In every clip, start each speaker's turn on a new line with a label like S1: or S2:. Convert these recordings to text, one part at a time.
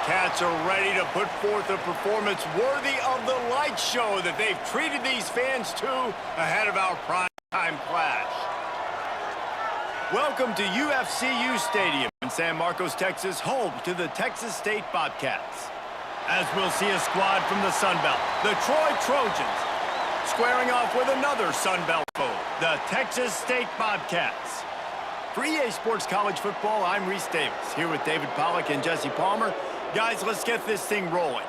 S1: Bobcats are ready to put forth a performance worthy of the light show that they've treated these fans to ahead of our primetime clash. Welcome to UFCU Stadium in San Marcos, Texas, home to the Texas State Bobcats. As we'll see a squad from the Sun Belt, the Troy Trojans, squaring off with another Sun Belt foe, the Texas State Bobcats. For EA Sports College Football, I'm Reese Davis, here with David Pollack and Jesse Palmer. Guys, let's get this thing rolling.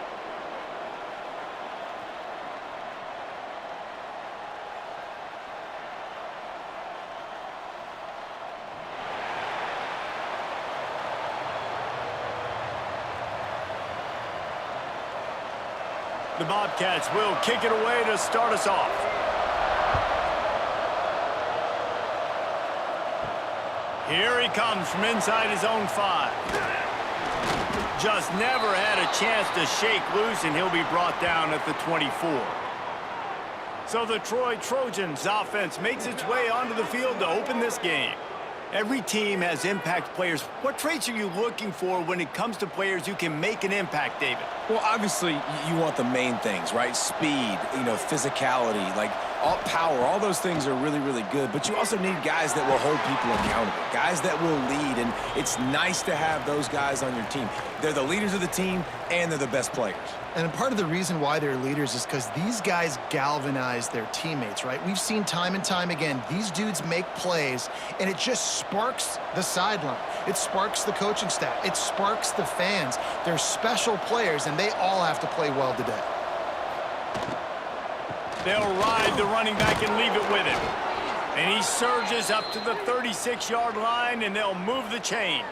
S1: The Bobcats will kick it away to start us off. Here he comes from inside his own 5. Just never had a chance to shake loose, and he'll be brought down at the 24. So the Troy Trojans offense makes its way onto the field to open this game. Every team has impact players. What traits are you looking for when it comes to players who can make an impact, David?
S2: Well, obviously, you want the main things, right? Speed, physicality, all power. All those things are really, really good. But you also need guys that will hold people accountable, guys that will lead. And it's nice to have those guys on your team. They're the leaders of the team, and they're the best players.
S3: And part of the reason why they're leaders is because these guys galvanize their teammates, right? We've seen time and time again, these dudes make plays, and it just sparks the sideline. It sparks the coaching staff. It sparks the fans. They're special players, and they all have to play well today.
S1: They'll ride the running back and leave it with him. And he surges up to the 36-yard line, and they'll move the chains.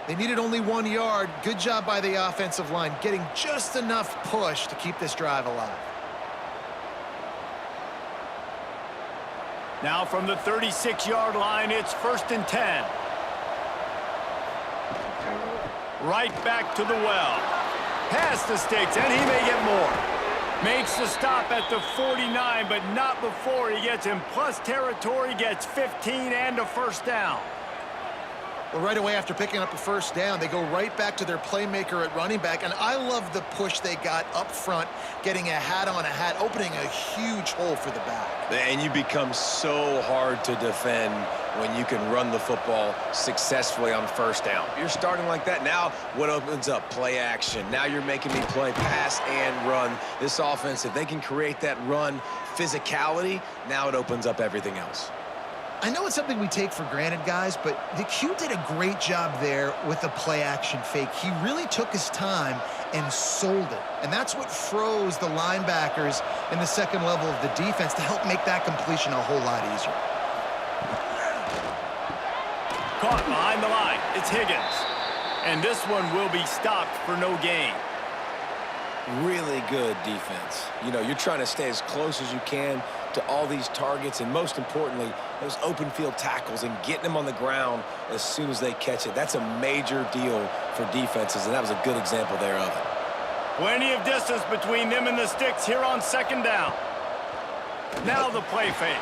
S3: They needed only 1 yard. Good job by the offensive line, getting just enough push to keep this drive alive.
S1: Now from the 36-yard line, it's 1st and 10. Right back to the well. Past the sticks, and he may get more. Makes the stop at the 49, but not before he gets in plus territory, gets 15 and a first down.
S3: Well, right away after picking up a first down, they go right back to their playmaker at running back, and I love the push they got up front, getting a hat on a hat, opening a huge hole for the back.
S2: And you become so hard to defend when you can run the football successfully on first down. You're starting like that. Now what opens up? Play action. Now you're making me play pass and run. This offense, if they can create that run physicality, now it opens up everything else.
S3: I know it's something we take for granted, guys, but the Q did a great job there with the play-action fake. He really took his time and sold it. And that's what froze the linebackers in the second level of the defense to help make that completion a whole lot easier.
S1: Caught behind the line. It's Higgins. And this one will be stopped for no gain.
S2: Really good defense. You're trying to stay as close as you can to all these targets, and most importantly, those open field tackles and getting them on the ground as soon as they catch it. That's a major deal for defenses, and that was a good example there of it.
S1: Plenty of distance between them and the sticks here on 2nd down. Now the play fake.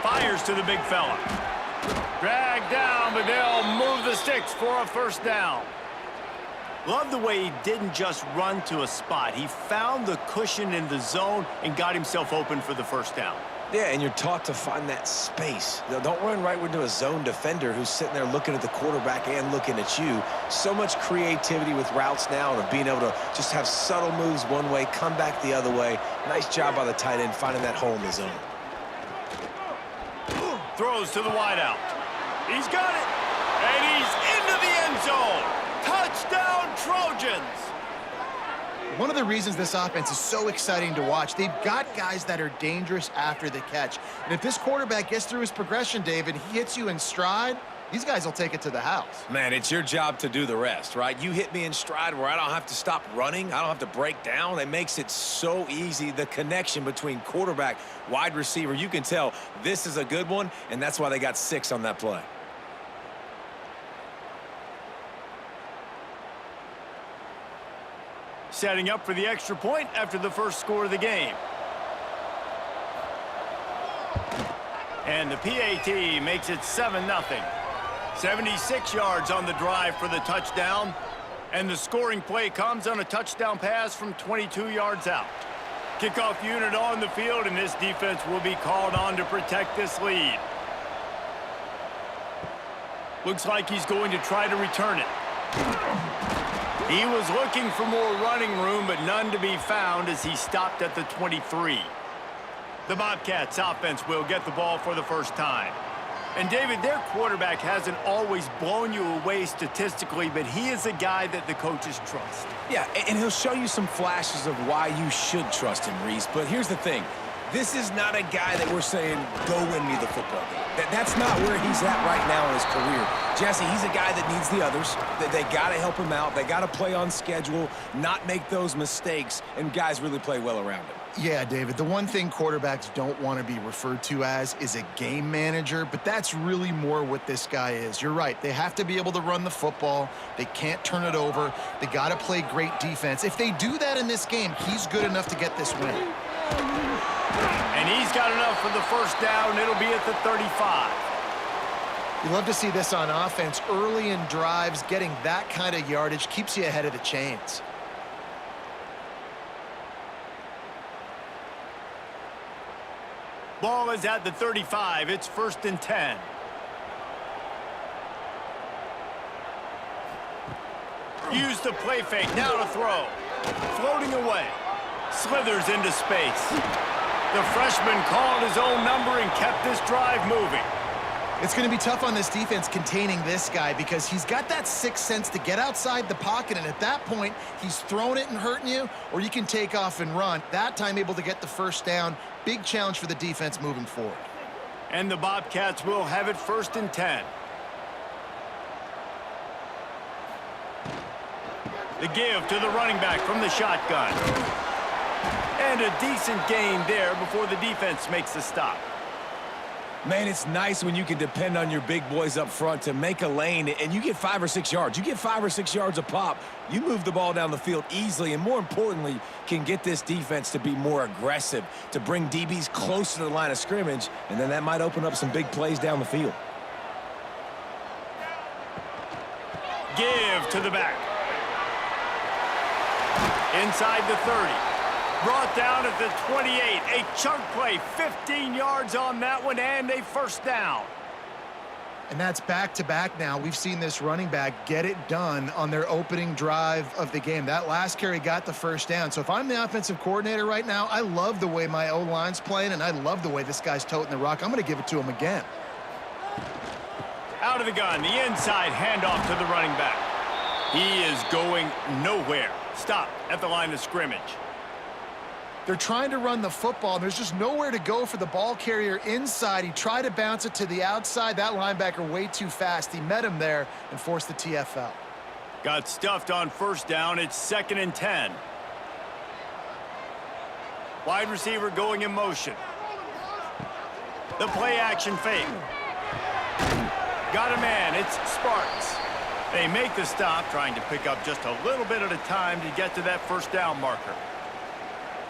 S1: Fires to the big fella. Dragged down, but they'll move the sticks for a first down. Love the way he didn't just run to a spot. He found the cushion in the zone and got himself open for the first down.
S2: Yeah, and you're taught to find that space. Don't run right into a zone defender who's sitting there looking at the quarterback and looking at you. So much creativity with routes now and being able to just have subtle moves one way, come back the other way. Nice job by the tight end finding that hole in the zone.
S1: Throws to the wideout. He's got it. And he's into the end zone. Touchdown, Trojans!
S3: One of the reasons this offense is so exciting to watch, they've got guys that are dangerous after the catch. And if this quarterback gets through his progression, David, he hits you in stride, these guys will take it to the house.
S2: Man, it's your job to do the rest, right? You hit me in stride where I don't have to stop running. I don't have to break down. It makes it so easy. The connection between quarterback, wide receiver, you can tell this is a good one, and that's why they got 6 on that play.
S1: Setting up for the extra point after the first score of the game. And the PAT makes it 7-0. 76 yards on the drive for the touchdown. And the scoring play comes on a touchdown pass from 22 yards out. Kickoff unit on the field, and this defense will be called on to protect this lead. Looks like he's going to try to return it. He was looking for more running room, but none to be found as he stopped at the 23. The Bobcats offense will get the ball for the first time. And, David, their quarterback hasn't always blown you away statistically, but he is a guy that the coaches trust.
S2: Yeah, and he'll show you some flashes of why you should trust him, Reese. But here's the thing. This is not a guy that we're saying, go win me the football game. That's not where he's at right now in his career. Jesse, he's a guy that needs the others. They got to help him out. They got to play on schedule, not make those mistakes, and guys really play well around him.
S3: Yeah, David, the one thing quarterbacks don't want to be referred to as is a game manager, but that's really more what this guy is. You're right. They have to be able to run the football. They can't turn it over. They got to play great defense. If they do that in this game, he's good enough to get this win.
S1: And he's got enough for the first down. It'll be at the 35.
S3: You love to see this on offense. Early in drives, getting that kind of yardage keeps you ahead of the chains.
S1: Ball is at the 35. It's 1st and 10. Use the play fake. Now to throw. Floating away. Slithers into space. The freshman called his own number and kept this drive moving.
S3: It's going to be tough on this defense containing this guy because he's got that sixth sense to get outside the pocket, and at that point, he's throwing it and hurting you, or you can take off and run. That time able to get the first down. Big challenge for the defense moving forward.
S1: And the Bobcats will have it 1st and 10. The give to the running back from the shotgun. And a decent gain there before the defense makes a stop.
S2: Man, it's nice when you can depend on your big boys up front to make a lane, and you get 5 or 6 yards. You get 5 or 6 yards a pop. You move the ball down the field easily, and more importantly, can get this defense to be more aggressive, to bring DBs closer to the line of scrimmage, and then that might open up some big plays down the field.
S1: Give to the back. Inside the 30. Brought down at the 28. A chunk play, 15 yards on that one, and a first down.
S3: And that's back-to-back now. We've seen this running back get it done on their opening drive of the game. That last carry got the first down. So if I'm the offensive coordinator right now, I love the way my O-line's playing, and I love the way this guy's toting the rock. I'm going to give it to him again.
S1: Out of the gun, the inside handoff to the running back. He is going nowhere. Stop at the line of scrimmage.
S3: They're trying to run the football, and there's just nowhere to go for the ball carrier inside. He tried to bounce it to the outside. That linebacker way too fast. He met him there and forced the TFL.
S1: Got stuffed on first down. It's 2nd and 10. Wide receiver going in motion. The play action fake. Got a man. It's Sparks. They make the stop, trying to pick up just a little bit at a time to get to that first down marker.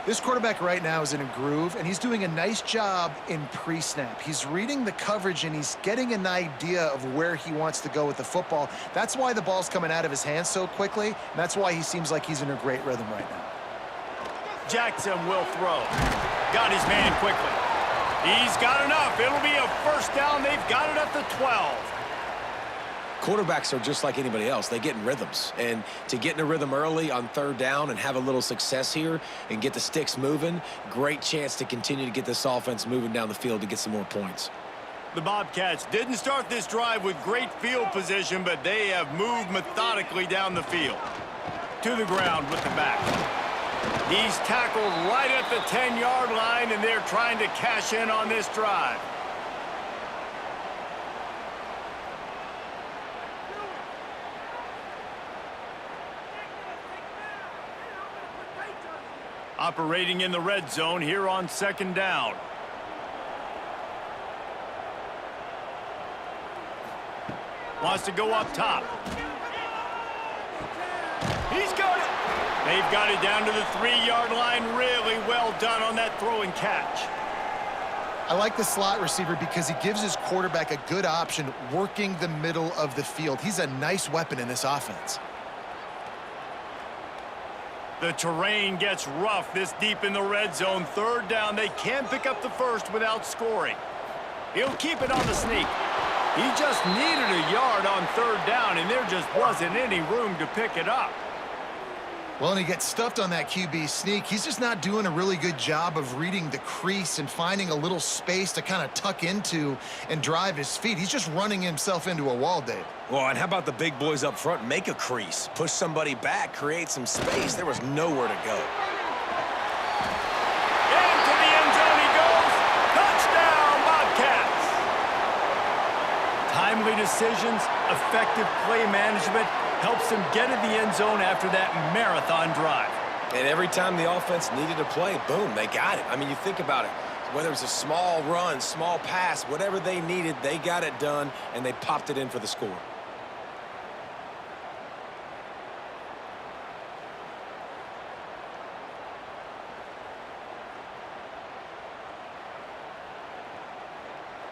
S3: This quarterback right now is in a groove, and he's doing a nice job in pre-snap. He's reading the coverage, and he's getting an idea of where he wants to go with the football. That's why the ball's coming out of his hands so quickly, and that's why he seems like he's in a great rhythm right now.
S1: Jackson will throw. Got his man quickly. He's got enough. It'll be a first down. They've got it at the 12.
S2: Quarterbacks are just like anybody else. They get in rhythms. And to get in a rhythm early on 3rd down and have a little success here and get the sticks moving, great chance to continue to get this offense moving down the field to get some more points.
S1: The Bobcats didn't start this drive with great field position, but they have moved methodically down the field. To the ground with the back. He's tackled right at the 10-yard line, and they're trying to cash in on this drive. Operating in the red zone here on 2nd down. Wants to go up top. He's got it. They've got it down to the 3-yard line. Really well done on that throw and catch.
S3: I like the slot receiver because he gives his quarterback a good option working the middle of the field. He's a nice weapon in this offense.
S1: The terrain gets rough this deep in the red zone. Third down, they can pick up the first without scoring. He'll keep it on the sneak. He just needed a yard on third down, and there just wasn't any room to pick it up.
S3: Well, and he gets stuffed on that QB sneak. He's just not doing a really good job of reading the crease and finding a little space to kind of tuck into and drive his feet. He's just running himself into a wall, Dave.
S2: Well, and how about the big boys up front? Make a crease, push somebody back, create some space. There was nowhere to go.
S1: Into the end zone he goes. Touchdown, Bobcats. Timely decisions, effective play management helps them get in the end zone after that marathon drive.
S2: And every time the offense needed to play, boom, they got it. I mean, you think about it. Whether it's a small run, small pass, whatever they needed, they got it done, and they popped it in for the score.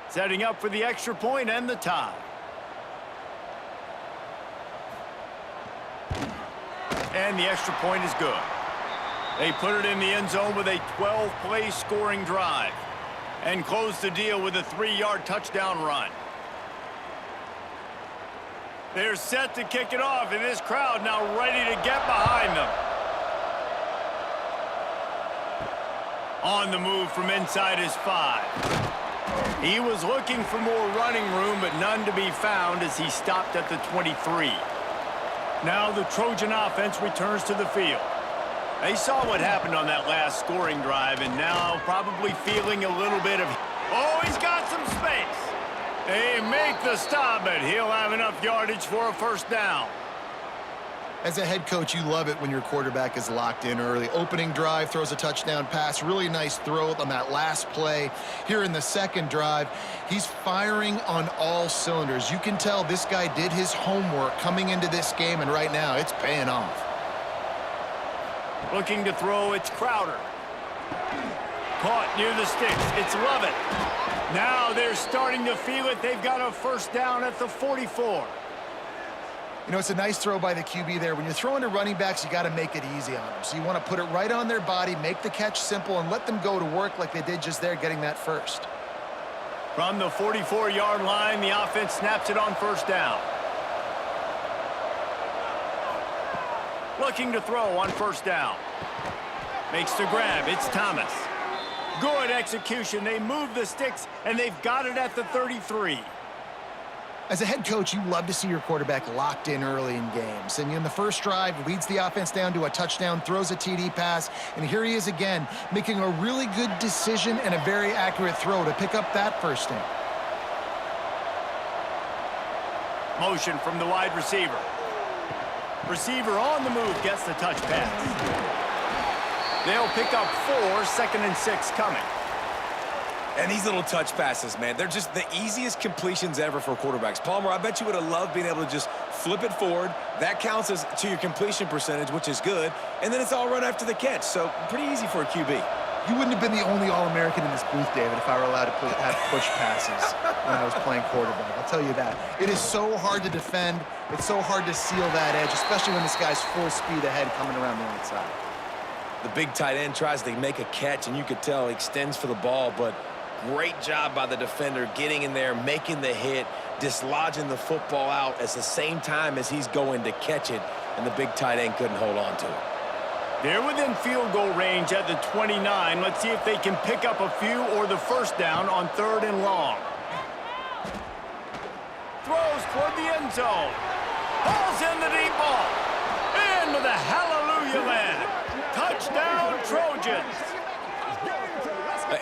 S1: Setting up for the extra point and the tie. And the extra point is good. They put it in the end zone with a 12-play scoring drive and close the deal with a 3-yard touchdown run. They're set to kick it off, and this crowd now ready to get behind them. On the move from inside his 5. He was looking for more running room, but none to be found as he stopped at the 23. Now the Trojan offense returns to the field. They saw what happened on that last scoring drive, and now probably feeling a little bit of... Oh, he's got some space. They make the stop, but he'll have enough yardage for a first down.
S3: As a head coach, you love it when your quarterback is locked in early. Opening drive, throws a touchdown pass. Really nice throw on that last play. Here in the second drive, he's firing on all cylinders. You can tell this guy did his homework coming into this game, and right now it's paying off.
S1: Looking to throw, it's Crowder. Caught near the sticks, it's Lovett. Now they're starting to feel it. They've got a first down at the 44.
S3: You know, it's a nice throw by the QB there. When you're throwing to running backs, you got to make it easy on them. So you want to put it right on their body, make the catch simple, and let them go to work like they did just there, getting that first.
S1: From the 44-yard line, the offense snaps it on first down. Looking to throw on first down. Makes the grab. It's Thomas. Good execution. They move the sticks, and they've got it at the 33.
S3: As a head coach, you love to see your quarterback locked in early in games. And in the first drive, leads the offense down to a touchdown, throws a TD pass, and here he is again, making a really good decision and a very accurate throw to pick up that first down.
S1: Motion from the wide receiver. Receiver on the move, gets the touch pass. They'll pick up 4, 2nd and 6 coming.
S2: And these little touch passes, man, they're just the easiest completions ever for quarterbacks. Palmer, I bet you would have loved being able to just flip it forward. That counts as to your completion percentage, which is good. And then it's all run after the catch. So pretty easy for a QB.
S3: You wouldn't have been the only All-American in this booth, David, if I were allowed to have push passes when I was playing quarterback. I'll tell you that. It is so hard to defend. It's so hard to seal that edge, especially when this guy's full speed ahead coming around the outside.
S2: The big tight end tries to make a catch, and you could tell he extends for the ball, but great job by the defender getting in there, making the hit, dislodging the football out at the same time as he's going to catch it, and the big tight end couldn't hold on to it.
S1: They're within field goal range at the 29. Let's see if they can pick up a few or the first down on 3rd and long. Throws toward the end zone. Hauls in the deep ball. Into the hallelujah land. Touchdown, Trojans.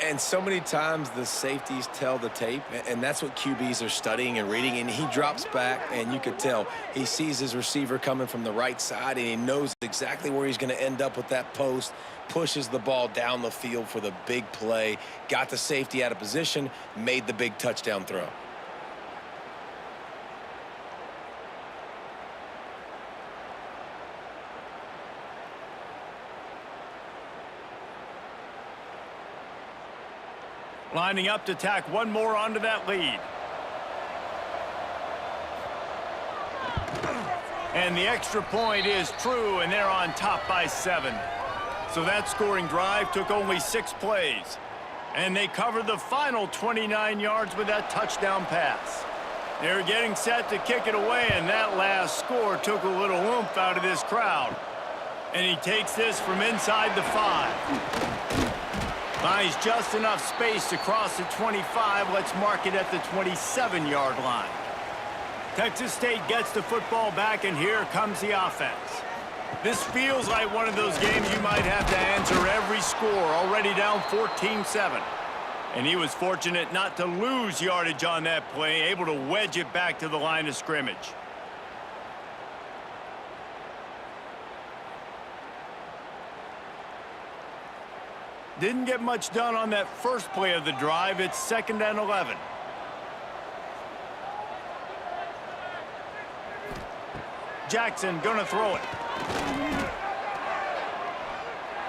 S2: And so many times the safeties tell the tape, and that's what QBs are studying and reading, and he drops back, and you could tell he sees his receiver coming from the right side, and he knows exactly where he's going to end up with that post, pushes the ball down the field for the big play, got the safety out of position, made the big touchdown throw.
S1: Lining up to tack one more onto that lead. And the extra point is true, and they're on top by 7. So that scoring drive took only 6 plays. And they covered the final 29 yards with that touchdown pass. They're getting set to kick it away, and that last score took a little oomph out of this crowd. And he takes this from inside the 5. Finds just enough space to cross the 25. Let's mark it at the 27-yard line. Texas State gets the football back, and here comes the offense. This feels like one of those games you might have to answer every score, already down 14-7. And he was fortunate not to lose yardage on that play, able to wedge it back to the line of scrimmage. Didn't get much done on that first play of the drive. It's 2nd and 11. Jackson gonna throw it.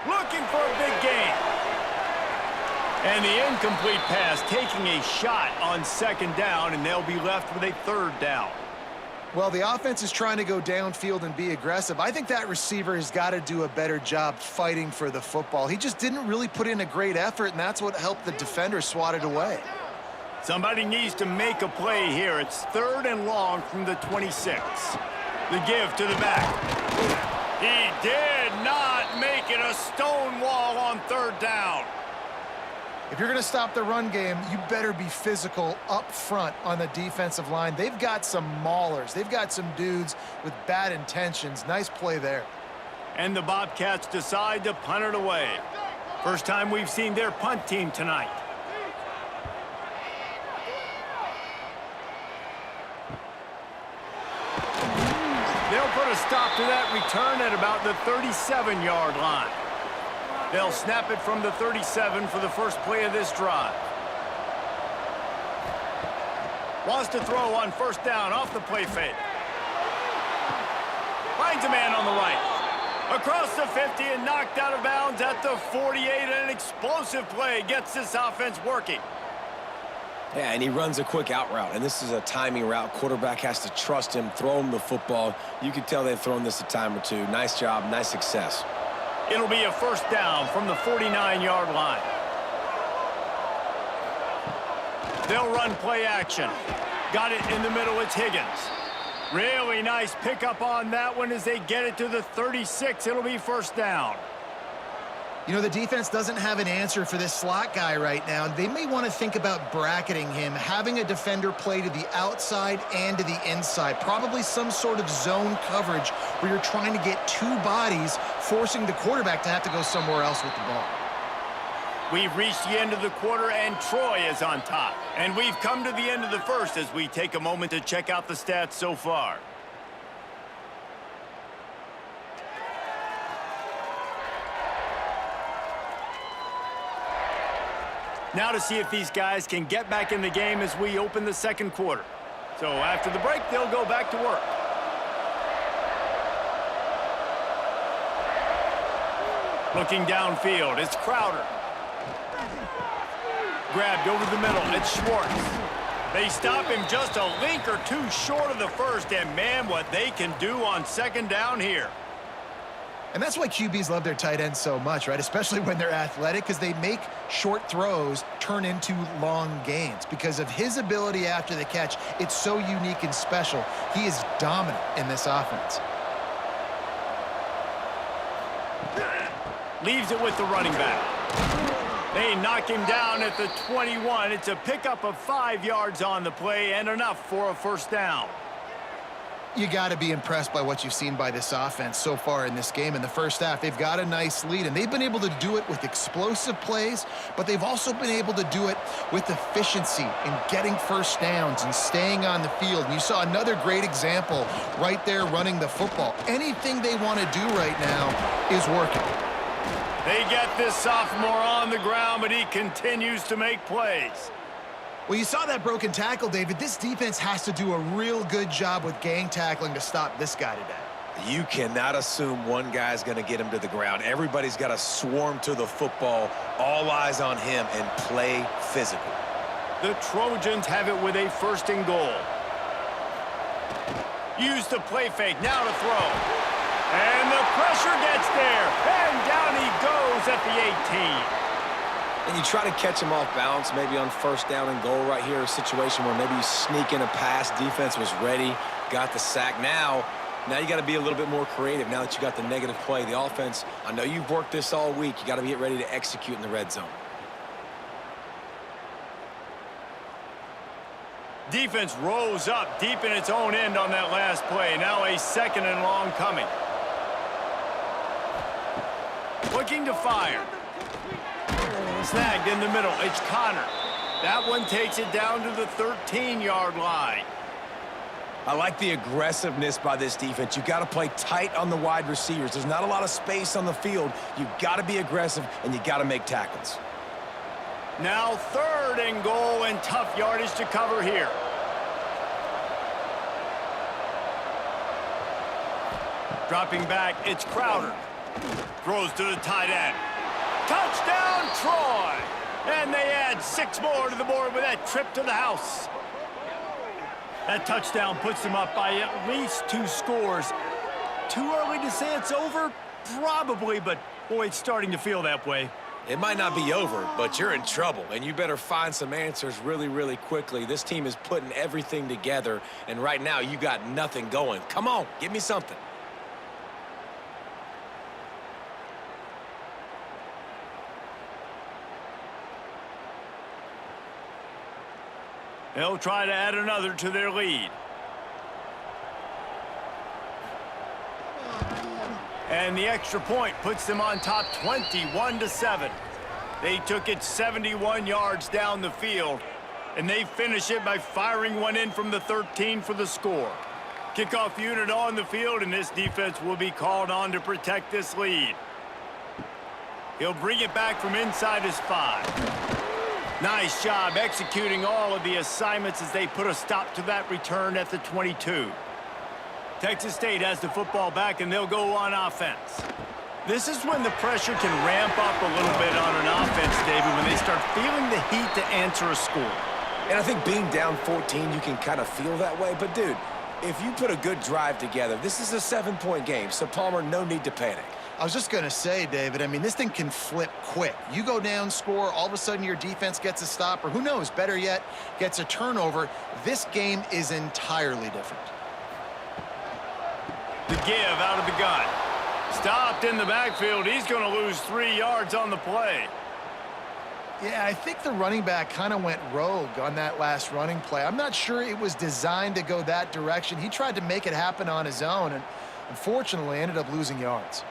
S1: Looking for a big gain. And the incomplete pass taking a shot on 2nd down, and they'll be left with a 3rd down.
S3: Well, the offense is trying to go downfield and be aggressive. I think that receiver has got to do a better job fighting for the football. He just didn't really put in a great effort, and that's what helped the defender swat it away.
S1: Somebody needs to make a play here. It's 3rd and long from the 26. The give to the back. He did not make it a stone wall on 3rd down.
S3: If you're going to stop the run game, you better be physical up front on the defensive line. They've got some maulers. They've got some dudes with bad intentions. Nice play there.
S1: And the Bobcats decide to punt it away. First time we've seen their punt team tonight. They'll put a stop to that return at about the 37-yard line. They'll snap it from the 37 for the first play of this drive. Wants to throw on 1st down off the play fake. Finds a man on the right. Across the 50 and knocked out of bounds at the 48. An explosive play gets this offense working.
S2: Yeah, and he runs a quick out route, and this is a timing route. Quarterback has to trust him, throw him the football. You can tell they've thrown this a time or two. Nice job, nice success.
S1: It'll be a 1st down from the 49-yard line. They'll run play action. Got it in the middle. It's Higgins. Really nice pickup on that one as they get it to the 36. It'll be 1st down.
S3: You know, the defense doesn't have an answer for this slot guy right now. They may want to think about bracketing him, having a defender play to the outside and to the inside. Probably some sort of zone coverage where you're trying to get 2 bodies, forcing the quarterback to have to go somewhere else with the ball.
S1: We've reached the end of the quarter, and Troy is on top. And we've come to the end of the first as we take a moment to check out the stats so far. Now to see if these guys can get back in the game as we open the 2nd quarter. So after the break, they'll go back to work. Looking downfield, it's Crowder. Grabbed over the middle, it's Schwartz. They stop him just a link or 2 short of the 1st, and man, what they can do on 2nd down here.
S3: And that's why QBs love their tight ends so much, right? Especially when they're athletic, because they make short throws turn into long gains. Because of his ability after the catch, it's so unique and special. He is dominant in this offense.
S1: Leaves it with the running back. They knock him down at the 21. It's a pickup of 5 yards on the play and enough for a 1st down.
S3: You got to be impressed by what you've seen by this offense so far in this game. In the first half, they've got a nice lead, and they've been able to do it with explosive plays, but they've also been able to do it with efficiency in getting 1st downs and staying on the field. And you saw another great example right there running the football. Anything they want to do right now is working.
S1: They get this sophomore on the ground, but he continues to make plays.
S3: Well, you saw that broken tackle, David. This defense has to do a real good job with gang tackling to stop this guy today.
S2: You cannot assume one guy's going to get him to the ground. Everybody's got to swarm to the football, all eyes on him, and play physical.
S1: The Trojans have it with a 1st and goal. Use the play fake, now to throw. And the pressure gets there, and down he goes at the 18.
S2: And you try to catch him off balance, maybe on first down and goal right here, a situation where maybe you sneak in a pass, defense was ready, got the sack. Now you got to be a little bit more creative now that you got the negative play. The offense, I know you've worked this all week. You got to get ready to execute in the red zone.
S1: Defense rose up deep in its own end on that last play. Now a 2nd and long coming. Looking to fire. Snagged in the middle. It's Connor. That one takes it down to the 13-yard line.
S2: I like the aggressiveness by this defense. You got to play tight on the wide receivers. There's not a lot of space on the field. You got to be aggressive, and you got to make tackles.
S1: Now 3rd and goal, and tough yardage to cover here. Dropping back, it's Crowder. Throws to the tight end. Touchdown, Troy! And they add 6 more to the board with that trip to the house. That touchdown puts them up by at least 2 scores. Too early to say it's over? Probably, but boy, it's starting to feel that way.
S2: It might not be over, but you're in trouble, and you better find some answers really, really quickly. This team is putting everything together, and right now you got nothing going. Come on, give me something.
S1: They'll try to add another to their lead. And the extra point puts them on top 21-7. They took it 71 yards down the field, and they finish it by firing one in from the 13 for the score. Kickoff unit on the field, and this defense will be called on to protect this lead. He'll bring it back from inside his 5. Nice job executing all of the assignments as they put a stop to that return at the 22. Texas State has the football back, and they'll go on offense. This is when the pressure can ramp up a little bit on an offense, David, when they start feeling the heat to answer a score.
S2: And I think being down 14, you can kind of feel that way. But, dude, if you put a good drive together, this is a 7-point game, so, Palmer, no need to panic.
S3: I was just going to say, David, I mean, this thing can flip quick. You go down, score, all of a sudden your defense gets a stop, or who knows, better yet, gets a turnover. This game is entirely different.
S1: The give out of the gun. Stopped in the backfield. He's going to lose 3 yards on the play.
S3: Yeah, I think the running back kind of went rogue on that last running play. I'm not sure it was designed to go that direction. He tried to make it happen on his own, and unfortunately ended up losing yards.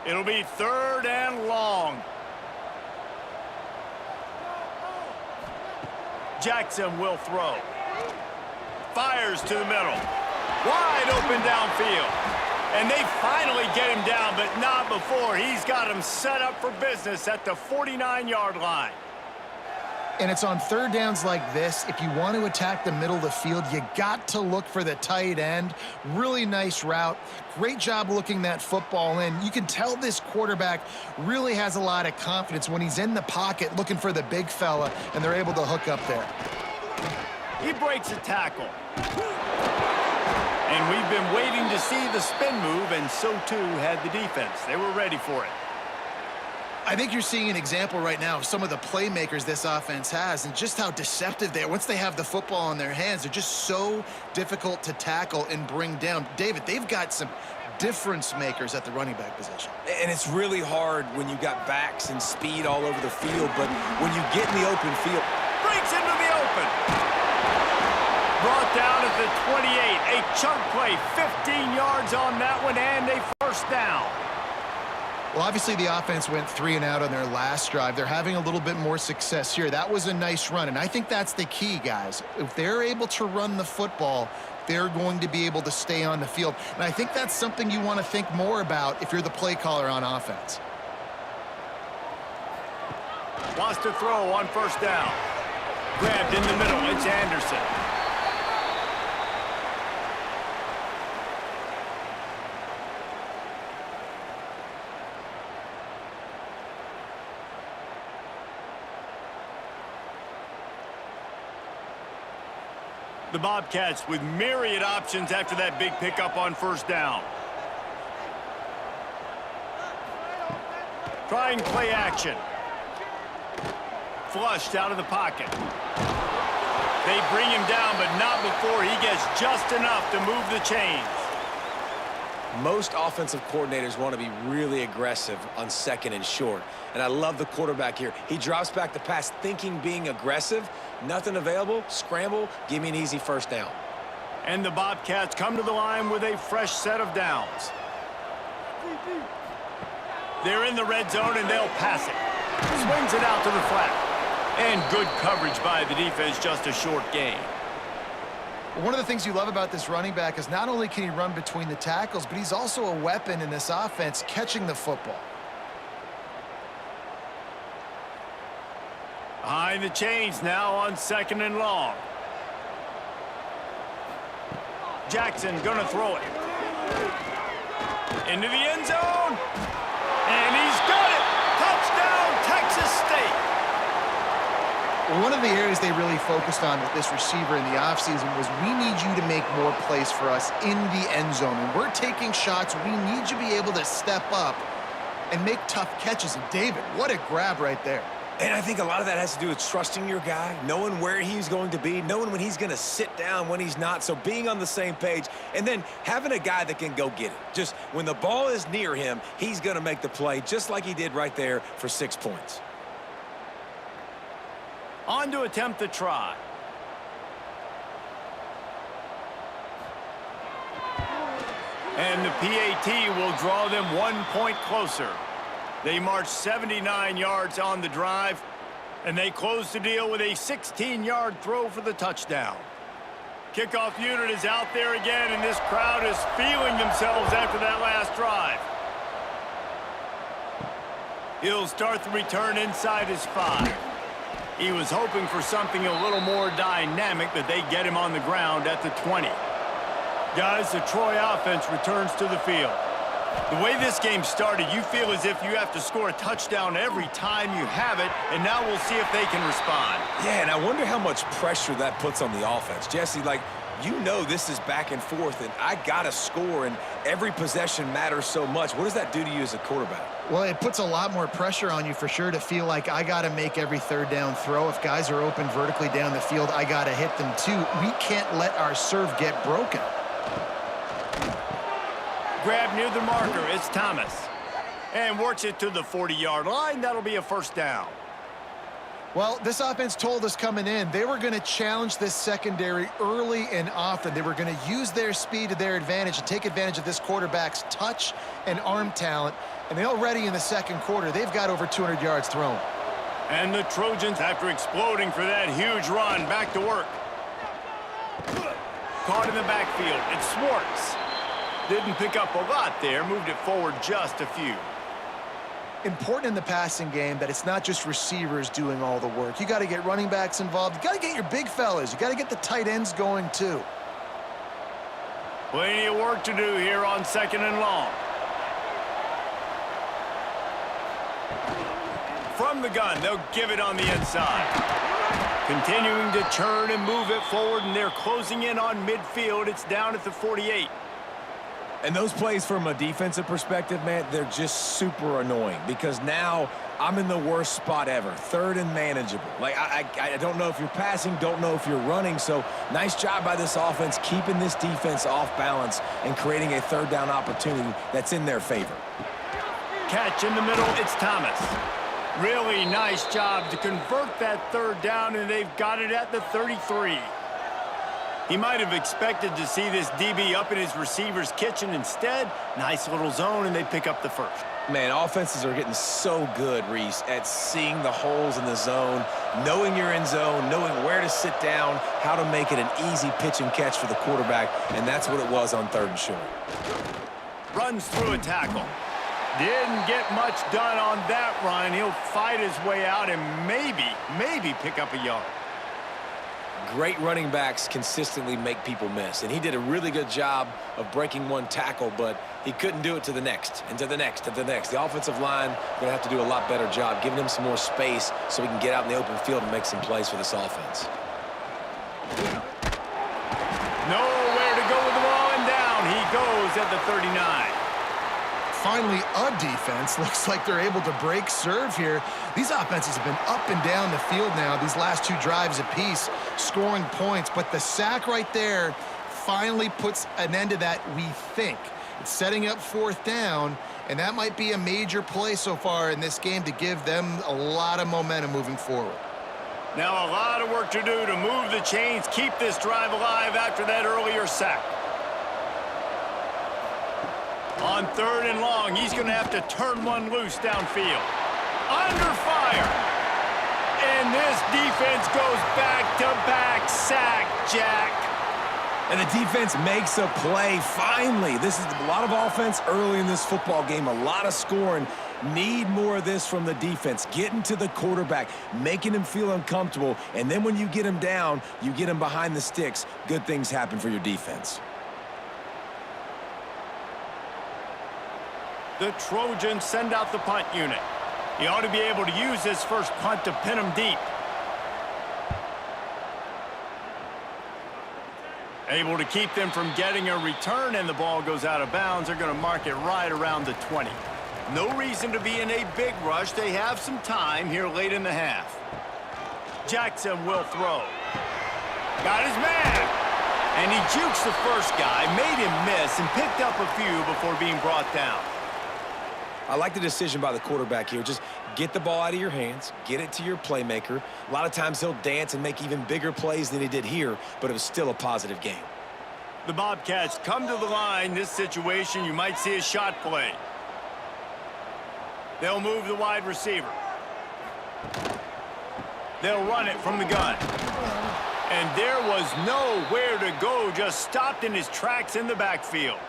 S1: It'll be 3rd and long. Jackson will throw. Fires to the middle. Wide open downfield. And they finally get him down, but not before. He's got him set up for business at the 49-yard line.
S3: And it's on 3rd downs like this. If you want to attack the middle of the field, you got to look for the tight end. Really nice route. Great job looking that football in. You can tell this quarterback really has a lot of confidence when he's in the pocket looking for the big fella, and they're able to hook up there.
S1: He breaks a tackle. And we've been waiting to see the spin move, and so too had the defense. They were ready for it.
S3: I think you're seeing an example right now of some of the playmakers this offense has and just how deceptive they are. Once they have the football in their hands, they're just so difficult to tackle and bring down. David, they've got some difference makers at the running back position.
S2: And it's really hard when you got backs and speed all over the field, but when you get in the open field.
S1: Breaks into the open. Brought down at the 28. A chunk play, 15 yards on that one, and a 1st down.
S3: Well, obviously the offense went 3 and out on their last drive. They're having a little bit more success here. That was a nice run, and I think that's the key, guys. If they're able to run the football, they're going to be able to stay on the field. And I think that's something you want to think more about if you're the play caller on offense.
S1: Wants to throw on 1st down. Grabbed in the middle. It's Anderson. The Bobcats with myriad options after that big pickup on first down. Trying play action. Flushed out of the pocket. They bring him down, but not before he gets just enough to move the chains.
S2: Most offensive coordinators want to be really aggressive on second and short. And I love the quarterback here. He drops back the pass thinking being aggressive. Nothing available. Scramble. Give me an easy first down.
S1: And the Bobcats come to the line with a fresh set of downs. They're in the red zone, and they'll pass it. Swings it out to the flat. And good coverage by the defense, just a short gain.
S3: One of the things you love about this running back is not only can he run between the tackles, but he's also a weapon in this offense catching the football.
S1: Behind the chains now on second and long. Jackson gonna throw it. Into the end zone. And he's got it. Touchdown, Texas State.
S3: One of the areas they really focused on with this receiver in the offseason was we need you to make more plays for us in the end zone. When we're taking shots, we need you to be able to step up and make tough catches. And David, what a grab right there.
S2: And I think a lot of that has to do with trusting your guy, knowing where he's going to be, knowing when he's going to sit down, when he's not. So being on the same page, and then having a guy that can go get it. Just when the ball is near him, he's going to make the play, just like he did right there for 6 points.
S1: On to attempt the try. And the PAT will draw them 1 point closer. They march 79 yards on the drive, and they close the deal with a 16-yard throw for the touchdown. Kickoff unit is out there again, and this crowd is feeling themselves after that last drive. He'll start the return inside his 5. He was hoping for something a little more dynamic, but they get him on the ground at the 20. Guys, the Troy offense returns to the field. The way this game started, you feel as if you have to score a touchdown every time you have it, and now we'll see if they can respond.
S2: Yeah, and I wonder how much pressure that puts on the offense. Jesse, like, you know this is back and forth, and I got to score, and every possession matters so much. What does that do to you as a quarterback?
S3: Well, it puts a lot more pressure on you for sure to feel like I got to make every third down throw. If guys are open vertically down the field, I got to hit them too. We can't let our serve get broken.
S1: Grab near the marker, it's Thomas. And works it to the 40-yard line. That'll be a first down.
S3: Well, this offense told us coming in they were going to challenge this secondary early and often. They were going to use their speed to their advantage and take advantage of this quarterback's touch and arm talent. And already in the second quarter, they've got over 200 yards thrown.
S1: And the Trojans, after exploding for that huge run, back to work. Caught in the backfield. It's Schwartz. Didn't pick up a lot there. Moved it forward just a few.
S3: Important in the passing game that it's not just receivers doing all the work. You got to get running backs involved. You got to get your big fellas. You got to get the tight ends going too.
S1: Plenty of work to do here on second and long. From the gun, they'll give it on the inside. Continuing to turn and move it forward, and they're closing in on midfield. It's down at the 48.
S2: And those plays from a defensive perspective, man, they're just super annoying because now I'm in the worst spot ever, third and manageable. Like, I don't know if you're passing, don't know if you're running, so nice job by this offense keeping this defense off balance and creating a third down opportunity that's in their favor.
S1: Catch in the middle, it's Thomas. Really nice job to convert that third down, and they've got it at the 33. He might have expected to see this DB up in his receiver's kitchen. Instead, nice little zone, and they pick up the first.
S2: Man, offenses are getting so good, Reese, at seeing the holes in the zone, knowing you're in zone, knowing where to sit down, how to make it an easy pitch and catch for the quarterback, and that's what it was on third and short.
S1: Runs through a tackle. Didn't get much done on that run. He'll fight his way out and maybe pick up a yard.
S2: Great running backs consistently make people miss, and he did a really good job of breaking one tackle, but he couldn't do it to the next, and to the next, and to the next. The offensive line going to have to do a lot better job giving him some more space so he can get out in the open field and make some plays for this offense.
S1: Nowhere to go with the ball, and down he goes at the 39.
S3: Finally, a defense. Looks like they're able to break serve here. These offenses have been up and down the field now, these last two drives apiece, scoring points. But the sack right there finally puts an end to that, we think. It's setting up fourth down, and that might be a major play so far in this game to give them a lot of momentum moving forward.
S1: Now a lot of work to do to move the chains, keep this drive alive after that earlier sack. On 3rd and long, he's going to have to turn one loose downfield. Under fire. And this defense goes back-to-back sack, Jack.
S2: And the defense makes a play, finally. This is a lot of offense early in this football game, a lot of scoring. Need more of this from the defense. Getting to the quarterback, making him feel uncomfortable, and then when you get him down, you get him behind the sticks. Good things happen for your defense.
S1: The Trojans send out the punt unit. He ought to be able to use this first punt to pin him deep. Able to keep them from getting a return, and the ball goes out of bounds. They're going to mark it right around the 20. No reason to be in a big rush. They have some time here late in the half. Jackson will throw. Got his man. And he jukes the first guy, made him miss, and picked up a few before being brought down.
S2: I like the decision by the quarterback here. Just get the ball out of your hands, get it to your playmaker. A lot of times he'll dance and make even bigger plays than he did here, but it was still a positive game.
S1: The Bobcats come to the line. This situation, you might see a shot play. They'll move the wide receiver. They'll run it from the gun. And there was nowhere to go, just stopped in his tracks in the backfield.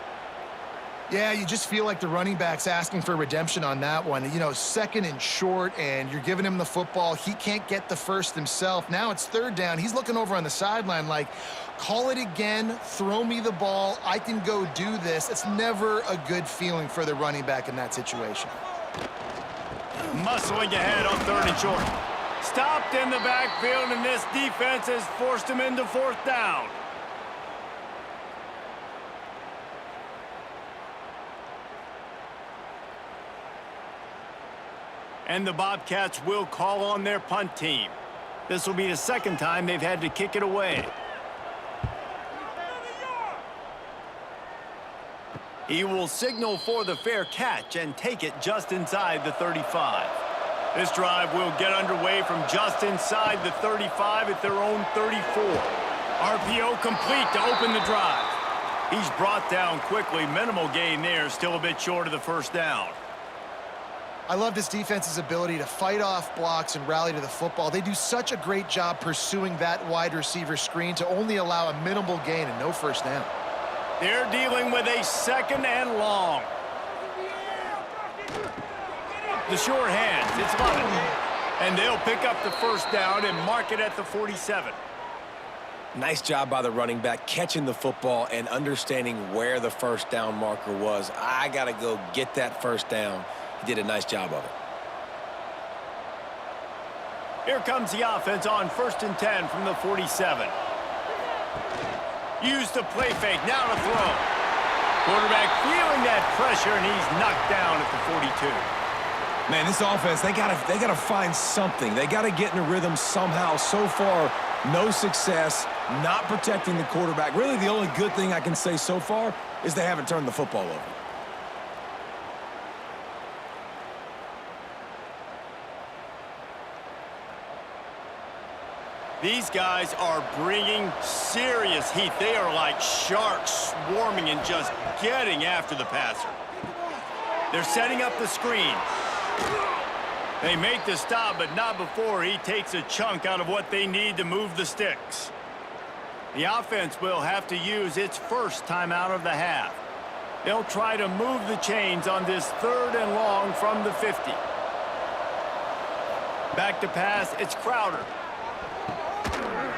S3: Yeah, you just feel like the running back's asking for redemption on that one. You know, 2nd and short, and you're giving him the football. He can't get the first himself. Now it's 3rd down. He's looking over on the sideline like, call it again, throw me the ball, I can go do this. It's never a good feeling for the running back in that situation.
S1: Muscling ahead on 3rd and short. Stopped in the backfield, and this defense has forced him into 4th down. And the Bobcats will call on their punt team. This will be the 2nd time they've had to kick it away. He will signal for the fair catch and take it just inside the 35. This drive will get underway from just inside the 35 at their own 34. RPO complete to open the drive. He's brought down quickly. Minimal gain there, still a bit short of the 1st down.
S3: I love this defense's ability to fight off blocks and rally to the football. They do such a great job pursuing that wide receiver screen to only allow a minimal gain and no 1st down.
S1: They're dealing with a 2nd and long. The short hands, it's London. And they'll pick up the 1st down and mark it at the 47.
S2: Nice job by the running back, catching the football and understanding where the 1st down marker was. I got to go get that 1st down. He did a nice job of it.
S1: Here comes the offense on 1st and 10 from the 47. Use the play fake, now to throw. Quarterback feeling that pressure, and he's knocked down at the 42.
S2: Man, this offense, they gotta find something. They gotta get in a rhythm somehow. So far, no success, not protecting the quarterback. Really, the only good thing I can say so far is they haven't turned the football over.
S1: These guys are bringing serious heat. They are like sharks swarming and just getting after the passer. They're setting up the screen. They make the stop, but not before he takes a chunk out of what they need to move the sticks. The offense will have to use its 1st timeout of the half. They'll try to move the chains on this 3rd and long from the 50. Back to pass, it's Crowder.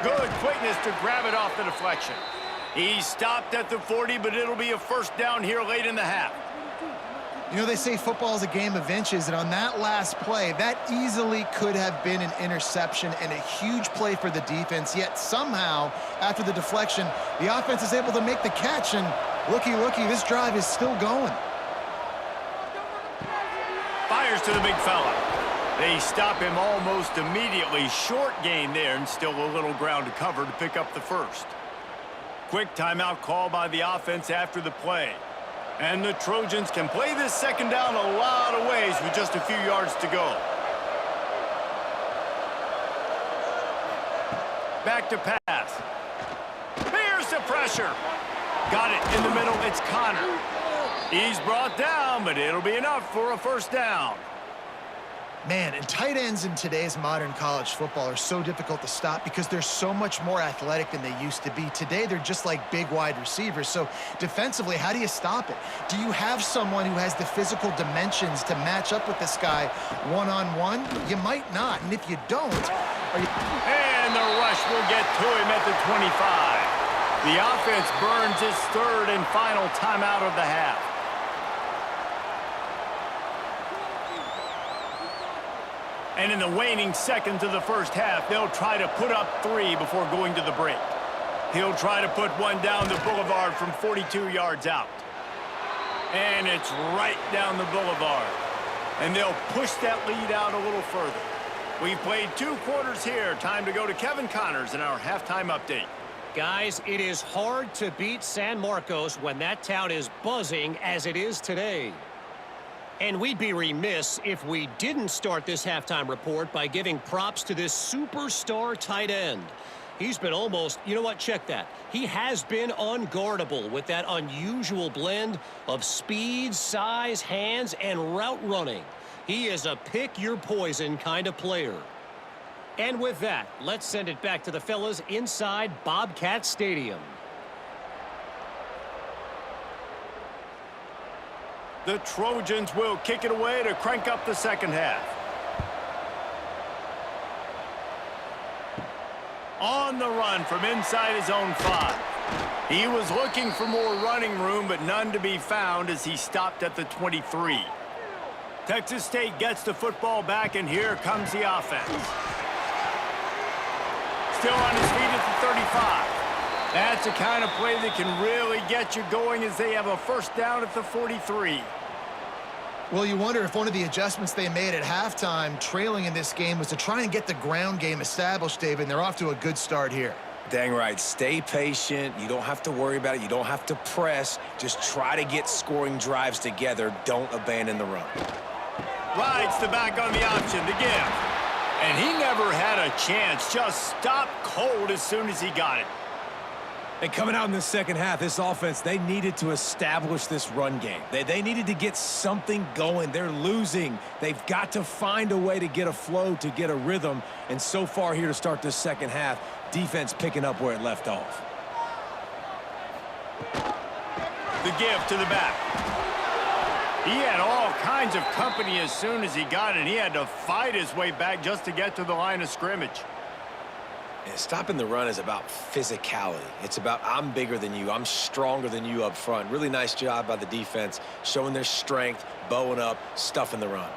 S1: Good quickness to grab it off the deflection. He stopped at the 40, but it'll be a 1st down here late in the half.
S3: You know, they say football is a game of inches, and on that last play, that easily could have been an interception and a huge play for the defense, yet somehow, after the deflection, the offense is able to make the catch, and looky, this drive is still going.
S1: Fires to the big fella. They stop him almost immediately. Short gain there, and still a little ground to cover to pick up the first. Quick timeout call by the offense after the play. And the Trojans can play this second down a lot of ways with just a few yards to go. Back to pass. Here's the pressure. Got it in the middle. It's Connor. He's brought down, but it'll be enough for a first down.
S3: Man, and tight ends in today's modern college football are so difficult to stop because they're so much more athletic than they used to be. Today, they're just like big wide receivers. So defensively, how do you stop it? Do you have someone who has the physical dimensions to match up with this guy one-on-one? You might not, and if you don't...
S1: And the rush will get to him at the 25. The offense burns its third and final timeout of the half. And in the waning seconds of the first half, they'll try to put up 3 before going to the break. He'll try to put one down the boulevard from 42 yards out. And it's right down the boulevard. And they'll push that lead out a little further. We've played 2 quarters here. Time to go to Kevin Connors in our halftime update.
S4: Guys, it is hard to beat San Marcos when that town is buzzing as it is today. And we'd be remiss if we didn't start this halftime report by giving props to this superstar tight end. He's been almost, you know what, check that. He has been unguardable with that unusual blend of speed, size, hands, and route running. He is a pick-your-poison kind of player. And with that, let's send it back to the fellas inside Bobcat Stadium.
S1: The Trojans will kick it away to crank up the second half. On the run from inside his own 5. He was looking for more running room, but none to be found as he stopped at the 23. Texas State gets the football back, and here comes the offense. Still on his feet at the 35. That's the kind of play that can really get you going as they have a first down at the 43.
S3: Well, you wonder if one of the adjustments they made at halftime, trailing in this game, was to try and get the ground game established, David, and they're off to a good start here.
S2: Dang right. Stay patient. You don't have to worry about it. You don't have to press. Just try to get scoring drives together. Don't abandon the run.
S1: Rides the back on the option to give. And he never had a chance. Just stopped cold as soon as he got it.
S2: And coming out in the second half, this offense, they needed to establish this run game. They needed to get something going. They're losing. They've got to find a way to get a flow, to get a rhythm. And so far here to start this second half, defense picking up where it left off.
S1: The give to the back. He had all kinds of company as soon as he got it. He had to fight his way back just to get to the line of scrimmage.
S2: And stopping the run is about physicality. It's about I'm bigger than you. I'm stronger than you up front. Really nice job by the defense, showing their strength, bowing up, stuffing the run.